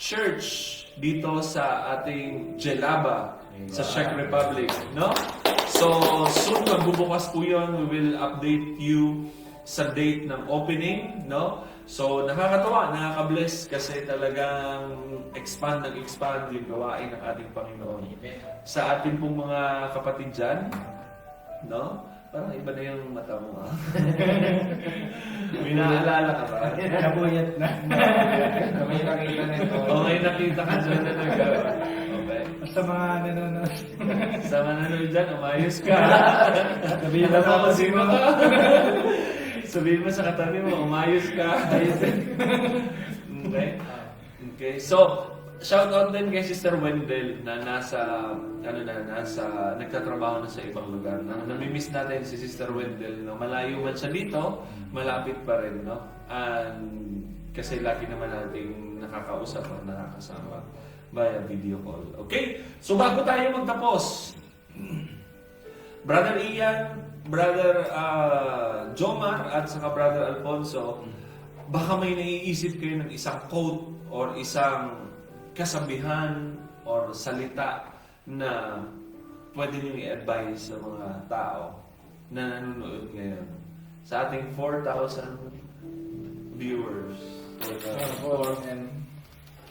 church dito sa ating Jelaba sa Czech Republic, no? So, soon magbubukas po yun. We will update you sa date ng opening, no? So, nakakatawa, nakaka-bless kasi talagang expand yung gawain ng ating Panginoon. Sa ating pong mga kapatid dyan, no? Parang iba na yung mata mo, ha? May naalala ka ba? Nabuyat na. May nakita nito. Okay, nakita ka dyan na nagawa. Okay. Sa mga nanonood. Sa mananood dyan, umayos ka. Sabihin mo Ano sa sino ka? Sabihin mo sa katabi mo, umayos ka. Okay? Okay. So, shout out din kay Sister Wendell na nasa nagtatrabaho na sa ibang lugar. Namimiss natin si Sister Wendell, no? Malayo man siya dito, malapit pa rin, no? And kasi lagi naman nating nakakausap at nakakasama via video call. Okay? So bago tayo magtapos, Brother Ian, Brother Jomar at saka Brother Alfonso, baka may naiisip kayo ng isang quote or isang kasabihan or salita na pwede nyo i-advise sa mga tao na nanonood ngayon. Sa ating 4,000 viewers.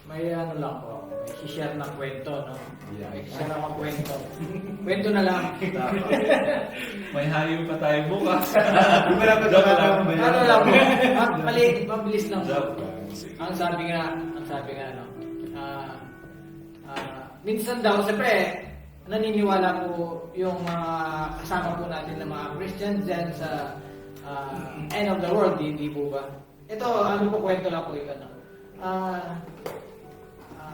May ano lang po, may share na kwento, no? May share na kwento. Kwento na lang. May hayo pa tayo bukas. Wala pa Joke lang. Ano lang po, mabilis lang po. Joke lang. Ang sabi nga, no? Minsan daw, siyempre, naniniwala po yung mga kasama po natin na mga Christians dyan sa end of the world, hindi po ba? Ito, ano po, kwento lang po ito, no?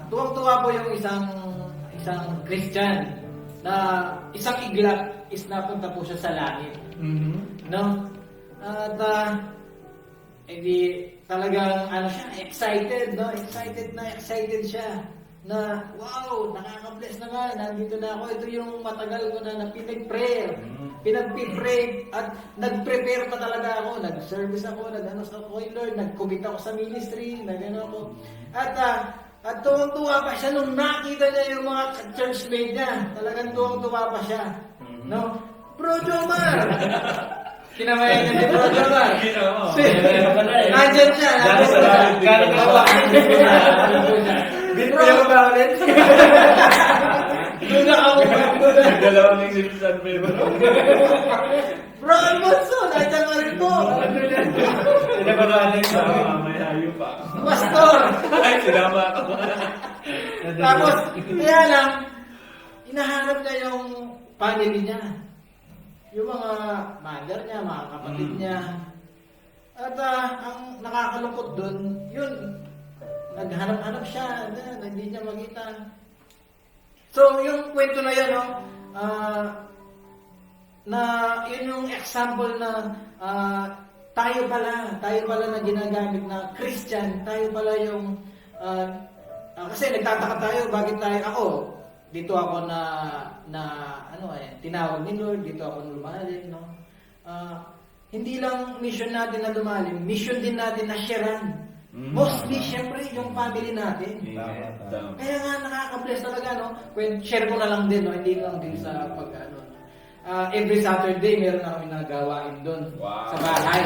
Tuwang-tuwa po yung isang Christian na isang iglap is napunta po siya sa langit. No? At edi talagang ano siya, excited, no? Excited siya na wow, nakaka-bless naman, nandito na ako. Ito yung matagal ko na pinag-prayer. Pinag-pray at nag-prepare pa talaga ako. Nag-service ako, nag-ano sa Lord, nag-commit ako sa ministry, nag-ano ako. At tuwang-tuwa pa siya nung nakita niya yung mga churchmate niya. Talagang tuwang-tuwa pa siya. No? Bro Jomar! Kinamayan niya si Bro Jomar. Nandyan siya. Bro! Doon na ako. Dalawang isip sa Pedro. Bro Alfonso! Nandyan ka rin po. May hayo pa. Pastor! Ay, sinama ako. Tapos, kaya lang, hinahanap niya yung family niya. Yung mga mother niya, mga kapatid niya. At ang nakakalungkot dun, yun, naghanap-hanap siya, hindi niya makita. So, yung kwento na yan, no, na yun yung example na tayo pala na ginagamit na Christian, tayo pala yung kasi nagtataka tayo bakit ako dito ako tinawag ni Lord, dito ako lumalim, no? Hindi lang mission natin na lumalim, mission din natin na sharean. Mostly, syempre, yung family natin. Kaya nga nakaka-bless talaga, no? Share ko na lang din, no? Hindi lang din sa pag-ano. Every Saturday, meron na kami nagawain doon sa bahay.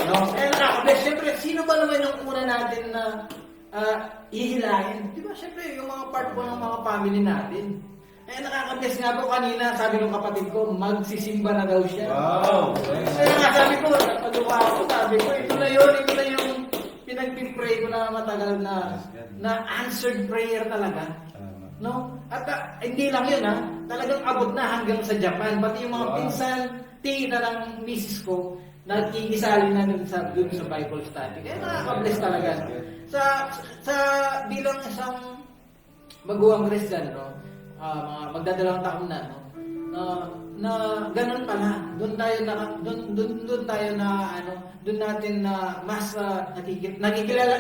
No? Kaya nakaka-bless. Siyempre, sino ba naman yung una natin na ihilahin? Di ba, siyempre, yung mga part po ng mga family natin. Eh, nakaka-bless nga po kanina, sabi ng kapatid ko, magsisimba na daw siya. Wow! Kaya nga sabi ko, nagpagawa ako, sabi ko, ito na yung pinag-pray ko na matagal na answered prayer talaga. No? At hindi lang yun ha, talagang abot na hanggang sa Japan. Pati yung mga pinsan, tita ng misis ko, nakikisali na dun sa Bible study. Kaya nakaka-bless talaga. Sa bilang isang baguhang Christian, no? Mga magdadalawang taon na, no? Na ganun pala. Doon natin na mas nakikilala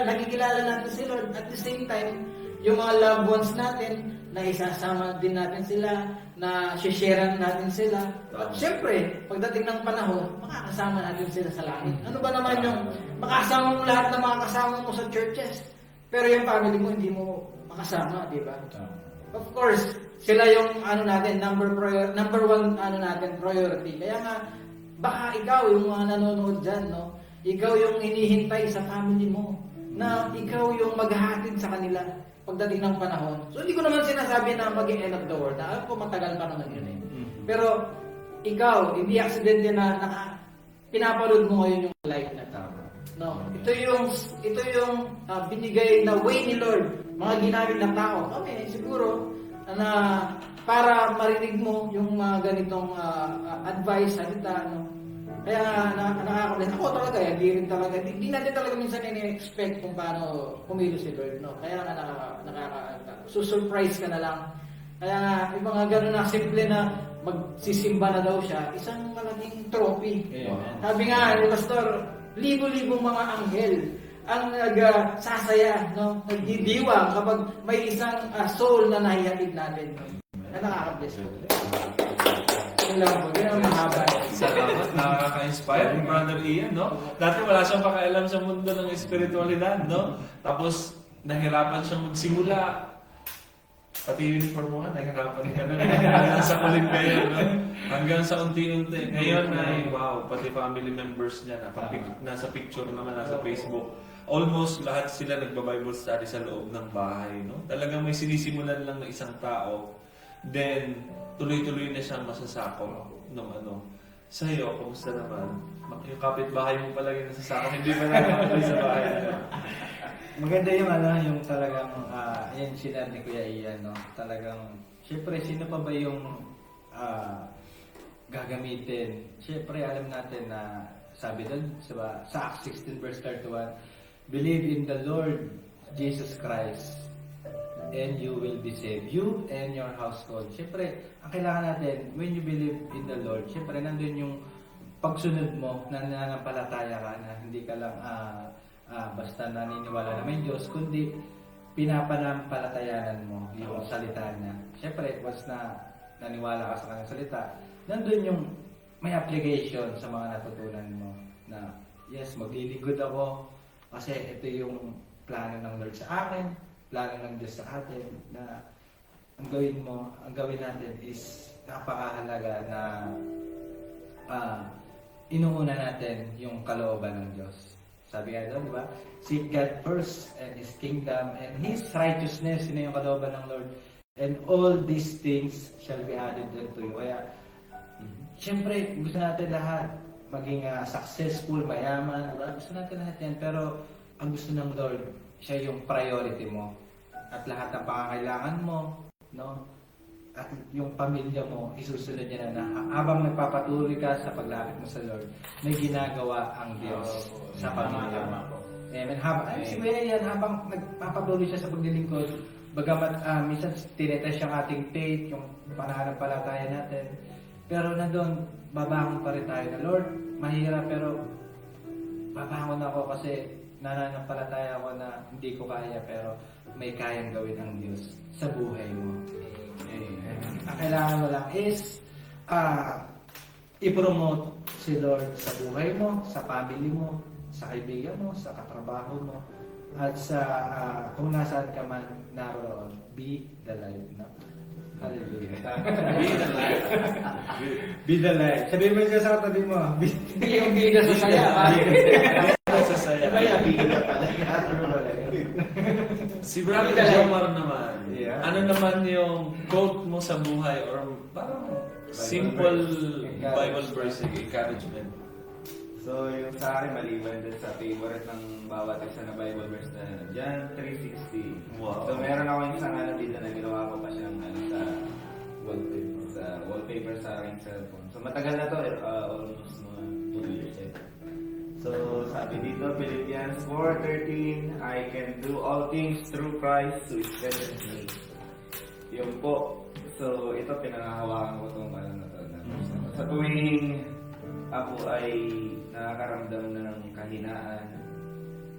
natin si Lord. At the same time, yung mga loved ones natin, na isasama din natin sila, na share natin sila. At syempre, pagdating ng panahon, makakasama natin sila sa langit. Ano ba naman yung makasama mo lahat ng mga kasama mo sa churches, pero yung family mo hindi mo makasama, di ba? Of course, sila yung number one priority. Kaya nga, baka ikaw yung mga nanonood dyan, no? Ikaw yung hinihintay sa family mo, na ikaw yung maghahatid sa kanila pagdating ng panahon. So, hindi ko naman sinasabi na maging end of the world. Alam ko, matagal pa naman yun eh. Pero, ikaw, hindi accident yan na pinapanood mo ngayon yung life na tama. No, ito yung binigay na way ni Lord, mga ginamit ng tao. Okay, siguro na para marinig mo yung mga ganitong advice, salita, no? Kaya nakaka-bless. Ako talaga, hindi natin talaga minsan ini-expect kung paano kumilos si Lord, no? Kaya susurprise ka na lang. Kaya nga, yung mga gano'n na simple na magsisimba na daw siya, isang malaking trophy. Amen. Sabi nga, yung pastor, libo-libong mga anghel ang nagsasaya, no? Nagdidiwa kapag may isang soul na nahihatid natin. Na nakaka-bless. Yun lang po, yun ang mahaba. Salamat, nakaka-inspire ni Brother Ian, no? Dati wala siyang pakialam sa mundo ng espiritualidad, no? Tapos, nahirapan siyang magsimula. Pati uniform mo nga, nahirapan ka na. Hanggang sa kulit kayo, no? Hanggang sa unti-unti. Ngayon ay, wow, pati family members niya, nasa picture naman, nasa Facebook. Almost lahat sila nagba-Bible study sa loob ng bahay, no? Talagang may sinisimulan lang na isang tao. Then, tuloy-tuloy na siyang masasako ng ano. Sa iyo, kumusta naman? Yung kapitbahay mo palagi nasasako, hindi pa naman sa bahay. Maganda yung yung talagang, yan sinabi ni Kuya Ian, no? Talagang, syempre, sino pa ba yung gagamitin? Syempre, alam natin na, sabi doon, sa Acts 16 verse 31, believe in the Lord Jesus Christ, and you will be saved. You and your household. Syempre, ang kailangan natin, when you believe in the Lord, syempre, nandun yung pagsunod mo, na nananampalataya ka, na hindi ka lang basta naniniwala na may Diyos, kundi pinapanampalatayanan mo yung salita niya. Syempre, once na naniwala ka sa kanyang salita, nandun yung may application sa mga natutunan mo, na yes, maglilingkod ako, kasi ito yung plano ng Lord sa akin, plano ng Diyos sa atin, na ang gawin natin is napakahalaga na inuuna natin yung kalooban ng Diyos. Sabi nga doon, di ba? Seek God first and His kingdom and His righteousness, yun yung kalooban ng Lord. And all these things shall be added unto you. Kaya, siyempre, gusto natin lahat maging successful, mayaman, diba? Gusto natin lahat yan. Pero, ang gusto ng Lord, siya yung priority mo. At lahat ng pangangailangan mo, no? At yung pamilya mo, isusunod niya na habang nagpapatuloy ka sa paglapit mo sa Lord, may ginagawa ang Diyos sa pamilya mo. Amen. Habang nagpapatuloy siya sa paglilingkod, bagamat minsan tinetest yung ating faith, yung pananampalataya natin, pero nandun, babangon pa rin tayo na, Lord, mahirap pero babangon ako kasi nananampalataya ako na hindi ko kaya, pero may kayang gawin ang Diyos sa buhay mo. Ang kailangan mo lang is i-promote si Lord sa buhay mo, sa family mo, sa kaibigan mo, sa katrabaho mo, at sa kung nasaan ka man naroon, be the light. No? Hallelujah. Be the light. Be the light. Sabihin mo siya sa katabi mo. Hindi yung bida sa saya. Sa saya. Kaya bigyan ka pala. Si Brother Hindi Jomar naman, Yeah. ano naman yung quote mo sa buhay or parang simple verse. Bible verse, encouragement? So, yung sa akin, maliban din sa favorite ng bawat isa na Bible verse na John 3:16. Wow. So, meron ako isang dito na ginawa ko pa siyang sa wallpaper sa aking cellphone. So, matagal na to, almost mga 2 years. So, sabi dito, Philippians 4:13, I can do all things through Christ who strengthens me. Yun po. So, ito pinangahawakan ko itong na to. Sa tuwing ako ay nakakaramdam ng kahinaan,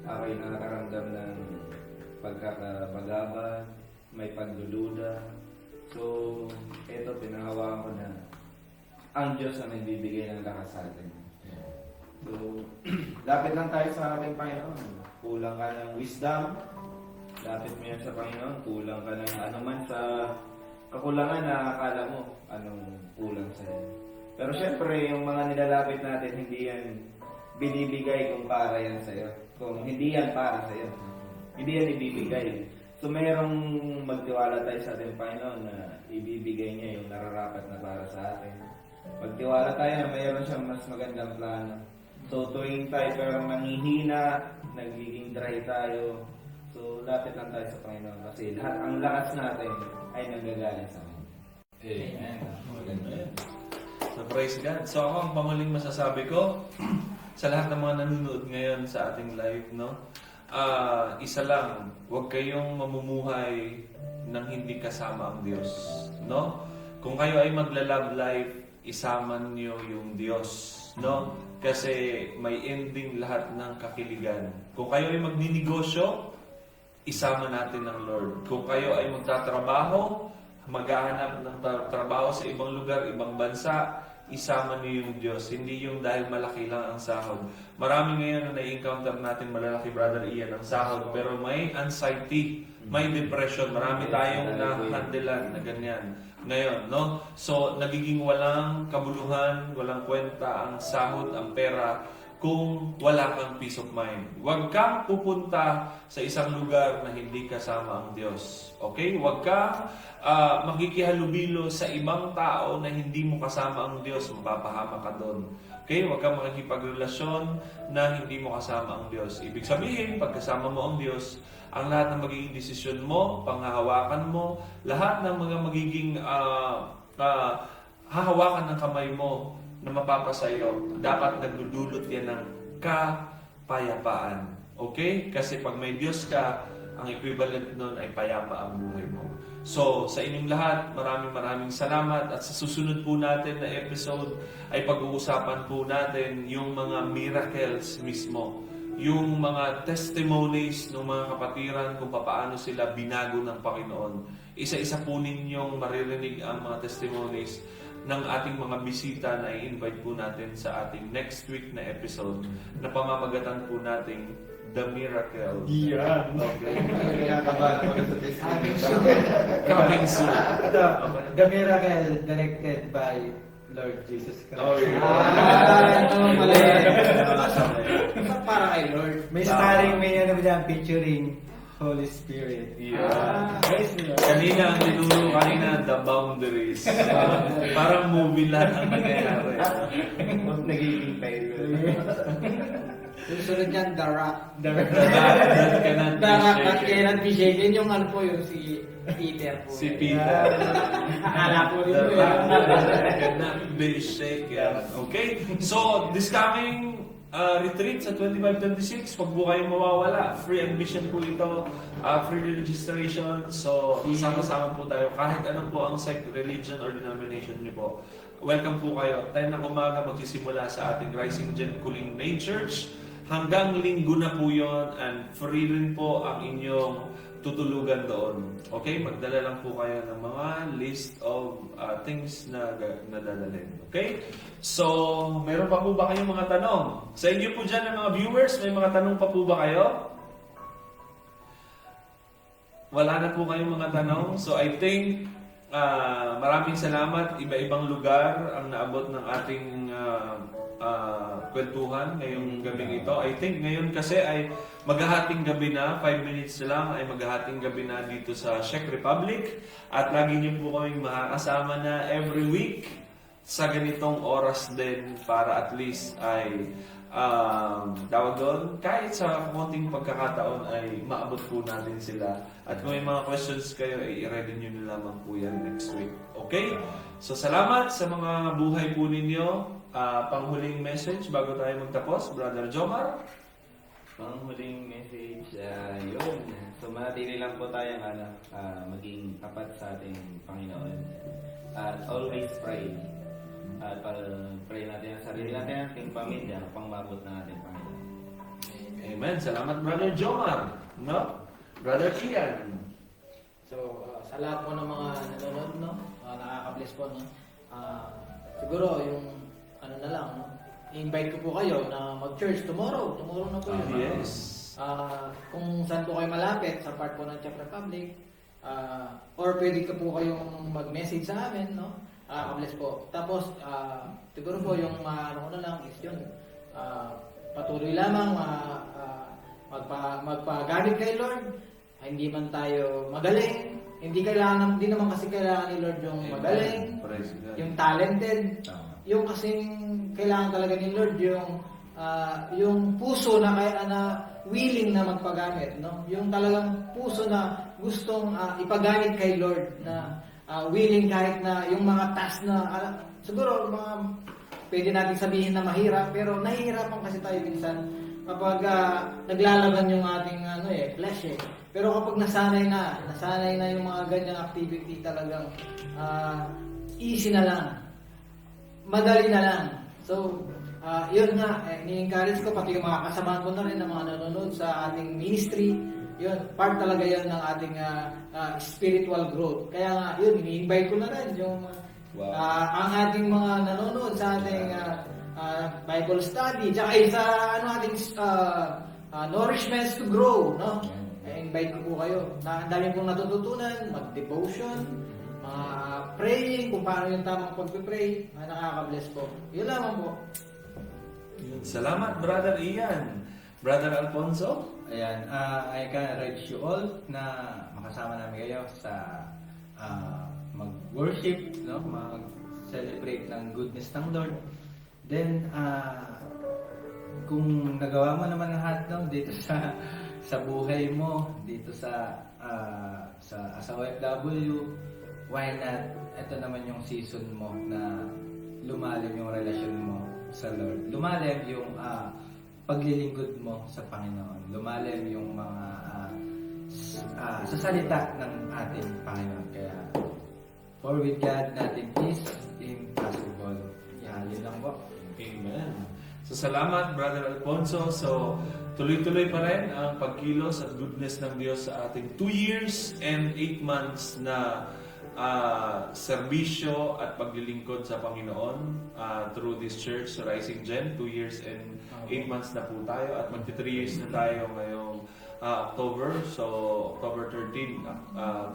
ako ay nakakaramdam ng pagkakabagabag, may pagdududa. So, ito pinangahawakan ko na ang Diyos ang nagbibigay ng lakas sa atin. So, lapit lang tayo sa ating Panginoon. Kulang ka ng wisdom, lapit mo yan sa Panginoon. Kulang ka ng anuman sa kakulangan na akala mo anong kulang sa iyo. Pero syempre, yung mga nilalapit natin, hindi yan binibigay kung para yan sa iyo. Kung hindi yan para sa iyo, hindi yan ibibigay. So, merong magtiwala tayo sa ating Panginoon na ibibigay niya yung nararapat na para sa atin. Magtiwala tayo na mayroon siyang mas magandang plano. So, tuwing tayo parang nanghihina, nagiging dry tayo. So, lapit lang tayo sa Panginoon kasi lahat ang lakas natin ay nanggagaling sa Kanya. Amen. Maganda yan. So, praise God. So, ako ang panguling masasabi ko sa lahat ng mga nanonood ngayon sa ating live, no? Isa lang, huwag kayong mamumuhay nang hindi kasama ang Diyos, no? Kung kayo ay magla-love life, isama niyo yung Diyos, no? Kasi may ending lahat ng kakiligan. Kung kayo ay magninegosyo, isama natin ang Lord. Kung kayo ay magtatrabaho, maghahanap ng trabaho sa ibang lugar, ibang bansa, isama niyo yung Diyos. Hindi yung dahil malaki lang ang sahod. Marami ngayon na na-encounter natin, malalaki, Brother Ian, ang sahod. Pero may anxiety, may depression. Marami tayong na-handlean na ganyan. Ngayon, no? So, nagiging walang kabuluhan, walang kwenta ang sahod, ang pera, kung wala kang peace of mind. Huwag kang pupunta sa isang lugar na hindi kasama ang Diyos. Okay? Huwag kang makikihalubilo sa ibang tao na hindi mo kasama ang Diyos. Mapapahama ka doon. Okay? Huwag kang makikipagrelasyon na hindi mo kasama ang Diyos. Ibig sabihin, pagkasama mo ang Diyos, ang lahat ng magiging desisyon mo, panghahawakan mo, lahat ng mga magiging hahawakan ng kamay mo na mapapasayo, dapat nagdudulot yan ng kapayapaan. Okay? Kasi pag may Diyos ka, ang equivalent nun ay payapa ang buhay mo. So, sa inyong lahat, maraming salamat at sa susunod po natin na episode ay pag-uusapan po natin yung mga miracles mismo. Yung mga testimonies ng mga kapatiran kung paano sila binago ng Panginoon. Isa-isa po ninyong maririnig ang mga testimonies ng ating mga bisita na i-invite po natin sa ating next week na episode na pamamagatan po nating The Miracle. Yeah. Okay. Coming Coming soon. The Miracle directed by Lord Jesus Christ. Oh, yeah. Ito mali. Para kay Lord. May starring, may ano dyan, featuring Holy Spirit. Yeah. Praise the Lord. Kanina ang tinuro kanina, The Boundaries. Parang movie lahat ang nangyayari. Nagiging tayo. Susunod niyan, The Rock. That cannot The Rock at be shaken. cannot be shaken. Yung ano po yung si Peter po. Si Peter. Akala ko rin The po rock yun. cannot be shaken. Okay? So, this coming retreat sa 25-26, wag po kayong mawawala. Free admission po ito. Free registration. So, sama-sama po tayo. Kahit ano po ang sect, religion, or denomination niyo po. Welcome po kayo. 10 ng umaga magsisimula sa ating Rising Gen Kuling Main Church. Hanggang linggo na po yun. And free rin po ang inyong tutulugan doon. Okay? Magdala lang po kayo ng mga list of things na dadalhin. Okay? So, meron pa po ba kayong mga tanong? Sa inyo po dyan ng mga viewers, may mga tanong pa po ba kayo? Wala na po kayong mga tanong. So, I think maraming salamat. Iba-ibang lugar ang naabot ng ating kwentuhan ngayong gabing ito. I think ngayon kasi ay maghahating gabi na, 5 minutes na lang ay maghahating gabi na dito sa Czech Republic. At lagi niyo po kaming makakasama na every week sa ganitong oras din para at least ay tawag doon, kahit sa konting pagkakataon ay maabot po natin sila. At kung may mga questions kayo, ay i-ready nyo na lamang po yan next week. Okay? So salamat sa mga buhay po ninyo. Panghuling message bago tayo magtapos, Brother Jomar. Panghuling message, yun. So manatili lang po tayong maging tapat sa ating Panginoon. At always pray. At pray natin ang sarili natin, ating pamilya, pang mabot na ating Panginoon. Amen. Salamat, Brother Jomar. No? Brother Kian. So, sa lahat po ng mga nanonood, no? Nakaka-bless po, no? Siguro, yung ano na lang, no? I-invite ko po kayo na mag-church tomorrow. Tomorrow na po yun. Yes. Kung saan po kayo malapit, sa part po ng Czech Republic, or pwede ka po kayong mag-message sa amin, no? Nakaka-bless po. Tapos, siguro po yung ano ko na lang is yun, patuloy lamang magpagamit kay Lord. Hindi man tayo magaling, hindi naman kasi kailangan ni Lord yung magaling, yung talented, yung kasing kailangan talaga ni Lord yung puso na willing na magpagamit, no? Yung talagang puso na gustong ipagamit kay Lord, na willing kahit na yung mga task na siguro mga pwede natin sabihin na mahirap, pero nahihirapan kasi tayo minsan kapag naglalaban yung ating flesh eh. Pero kapag nasanay na yung mga ganyang activity, talagang easy na lang. Madali na lang. So, yun nga, ni-encourage ko, pati yung mga kasamahan ko na rin ng mga nanonood sa ating ministry. Yun, part talaga yun ng ating spiritual growth. Kaya nga, yun, ini-invite ko na rin yung ang ating mga nanonood sa ating Bible study, tsaka sa ating nourishments to grow, no? I-invite ko po kayo. Ang dami pong natututunan, mag-devotion, praying, kung paano yung tamang pag-pray, nakaka-bless po. Yun lamang po. Salamat, Brother Ian. Brother Alfonso? Ayan, I can urge you all na makasama namin kayo sa mag-worship, no? Mag-celebrate ng goodness ng Lord. Then, kung nagawa mo naman lahat, no, dito sa buhay mo, dito sa as a OFW, why not? Ito naman yung season mo na lumalim yung relasyon mo sa Lord. Lumalim yung paglilingkod mo sa Panginoon. Lumalim yung mga sa salita ng ating Panginoon. Kaya, for with God, nothing is impossible. Yun lang po. Amen. So, salamat, Brother Alfonso. So, tuloy-tuloy pa rin ang pagkilos at goodness ng Diyos sa ating 2 years and 8 months na serbisyo at paglilingkod sa Panginoon through this church, Rising Gen. 2 years and 8 months na po tayo at magti 3 years na tayo ngayong October. So, October 13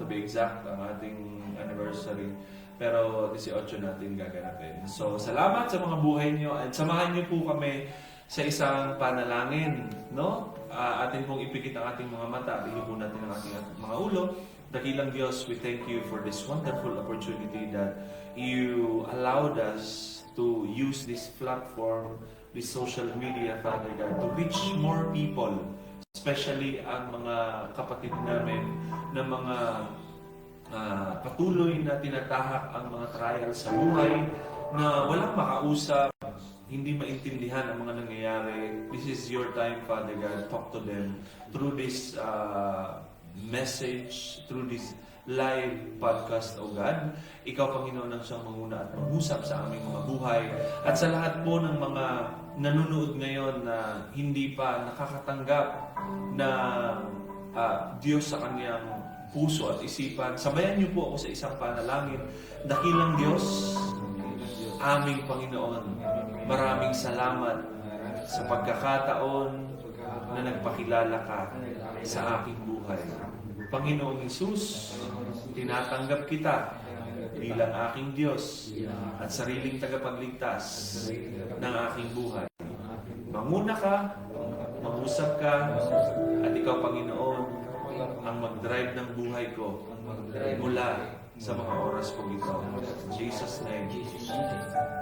to be exact ang ating anniversary. Pero 18 natin gaganapin. So, salamat sa mga buhay nyo at samahan nyo po kami sa isang panalangin, no? Atin pong ipikit ang ating mga mata, bigyan po natin ang ating mga ulo. Dakilang Diyos, we thank you for this wonderful opportunity that you allowed us to use this platform, this social media, Father God, to reach more people, especially ang mga kapatid namin na mga patuloy na tinatahak ang mga trials sa buhay na walang makausap, hindi maintindihan ang mga nangyayari. This is your time, Father God. Talk to them through this message, through this live podcast, O God. Ikaw, Panginoon, ang siyang manguna at mag-usap sa aming mga buhay. At sa lahat po ng mga nanonood ngayon na hindi pa nakakatanggap na Diyos sa kanyang puso at isipan, sabayan niyo po ako sa isang panalangin. Dakilang Diyos, aming Panginoon, maraming salamat sa pagkakataon na nagpakilala ka sa aking buhay. Panginoong Hesus, tinatanggap kita bilang aking Diyos at sariling tagapagligtas ng aking buhay. Manguna ka, mangusap ka, at ikaw, Panginoon, ang mag-drive ng buhay ko mula sa mga oras ko ito. In Jesus' name.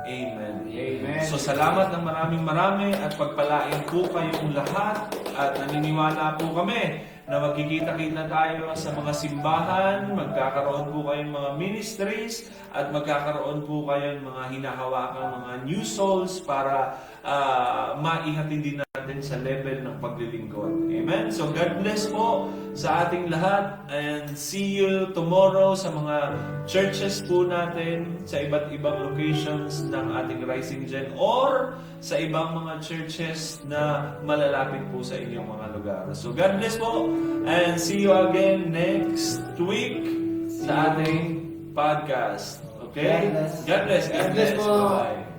Amen. Amen. So salamat ng marami at pagpalain po kayong lahat at naniniwala po kami na magkikita-kita tayo sa mga simbahan, magkakaroon po kayong mga ministries at magkakaroon po kayong mga hinahawakang mga new souls para maihatid din natin sa level ng paglilingkod. Amen? So God bless po sa ating lahat and see you tomorrow sa mga churches po natin sa iba't ibang locations ng ating Rising Gen or sa ibang mga churches na malalapit po sa inyong mga lugar. So God bless po and see you again next week sa ating podcast. Okay? God bless. God bless. God bless po. Bye-bye.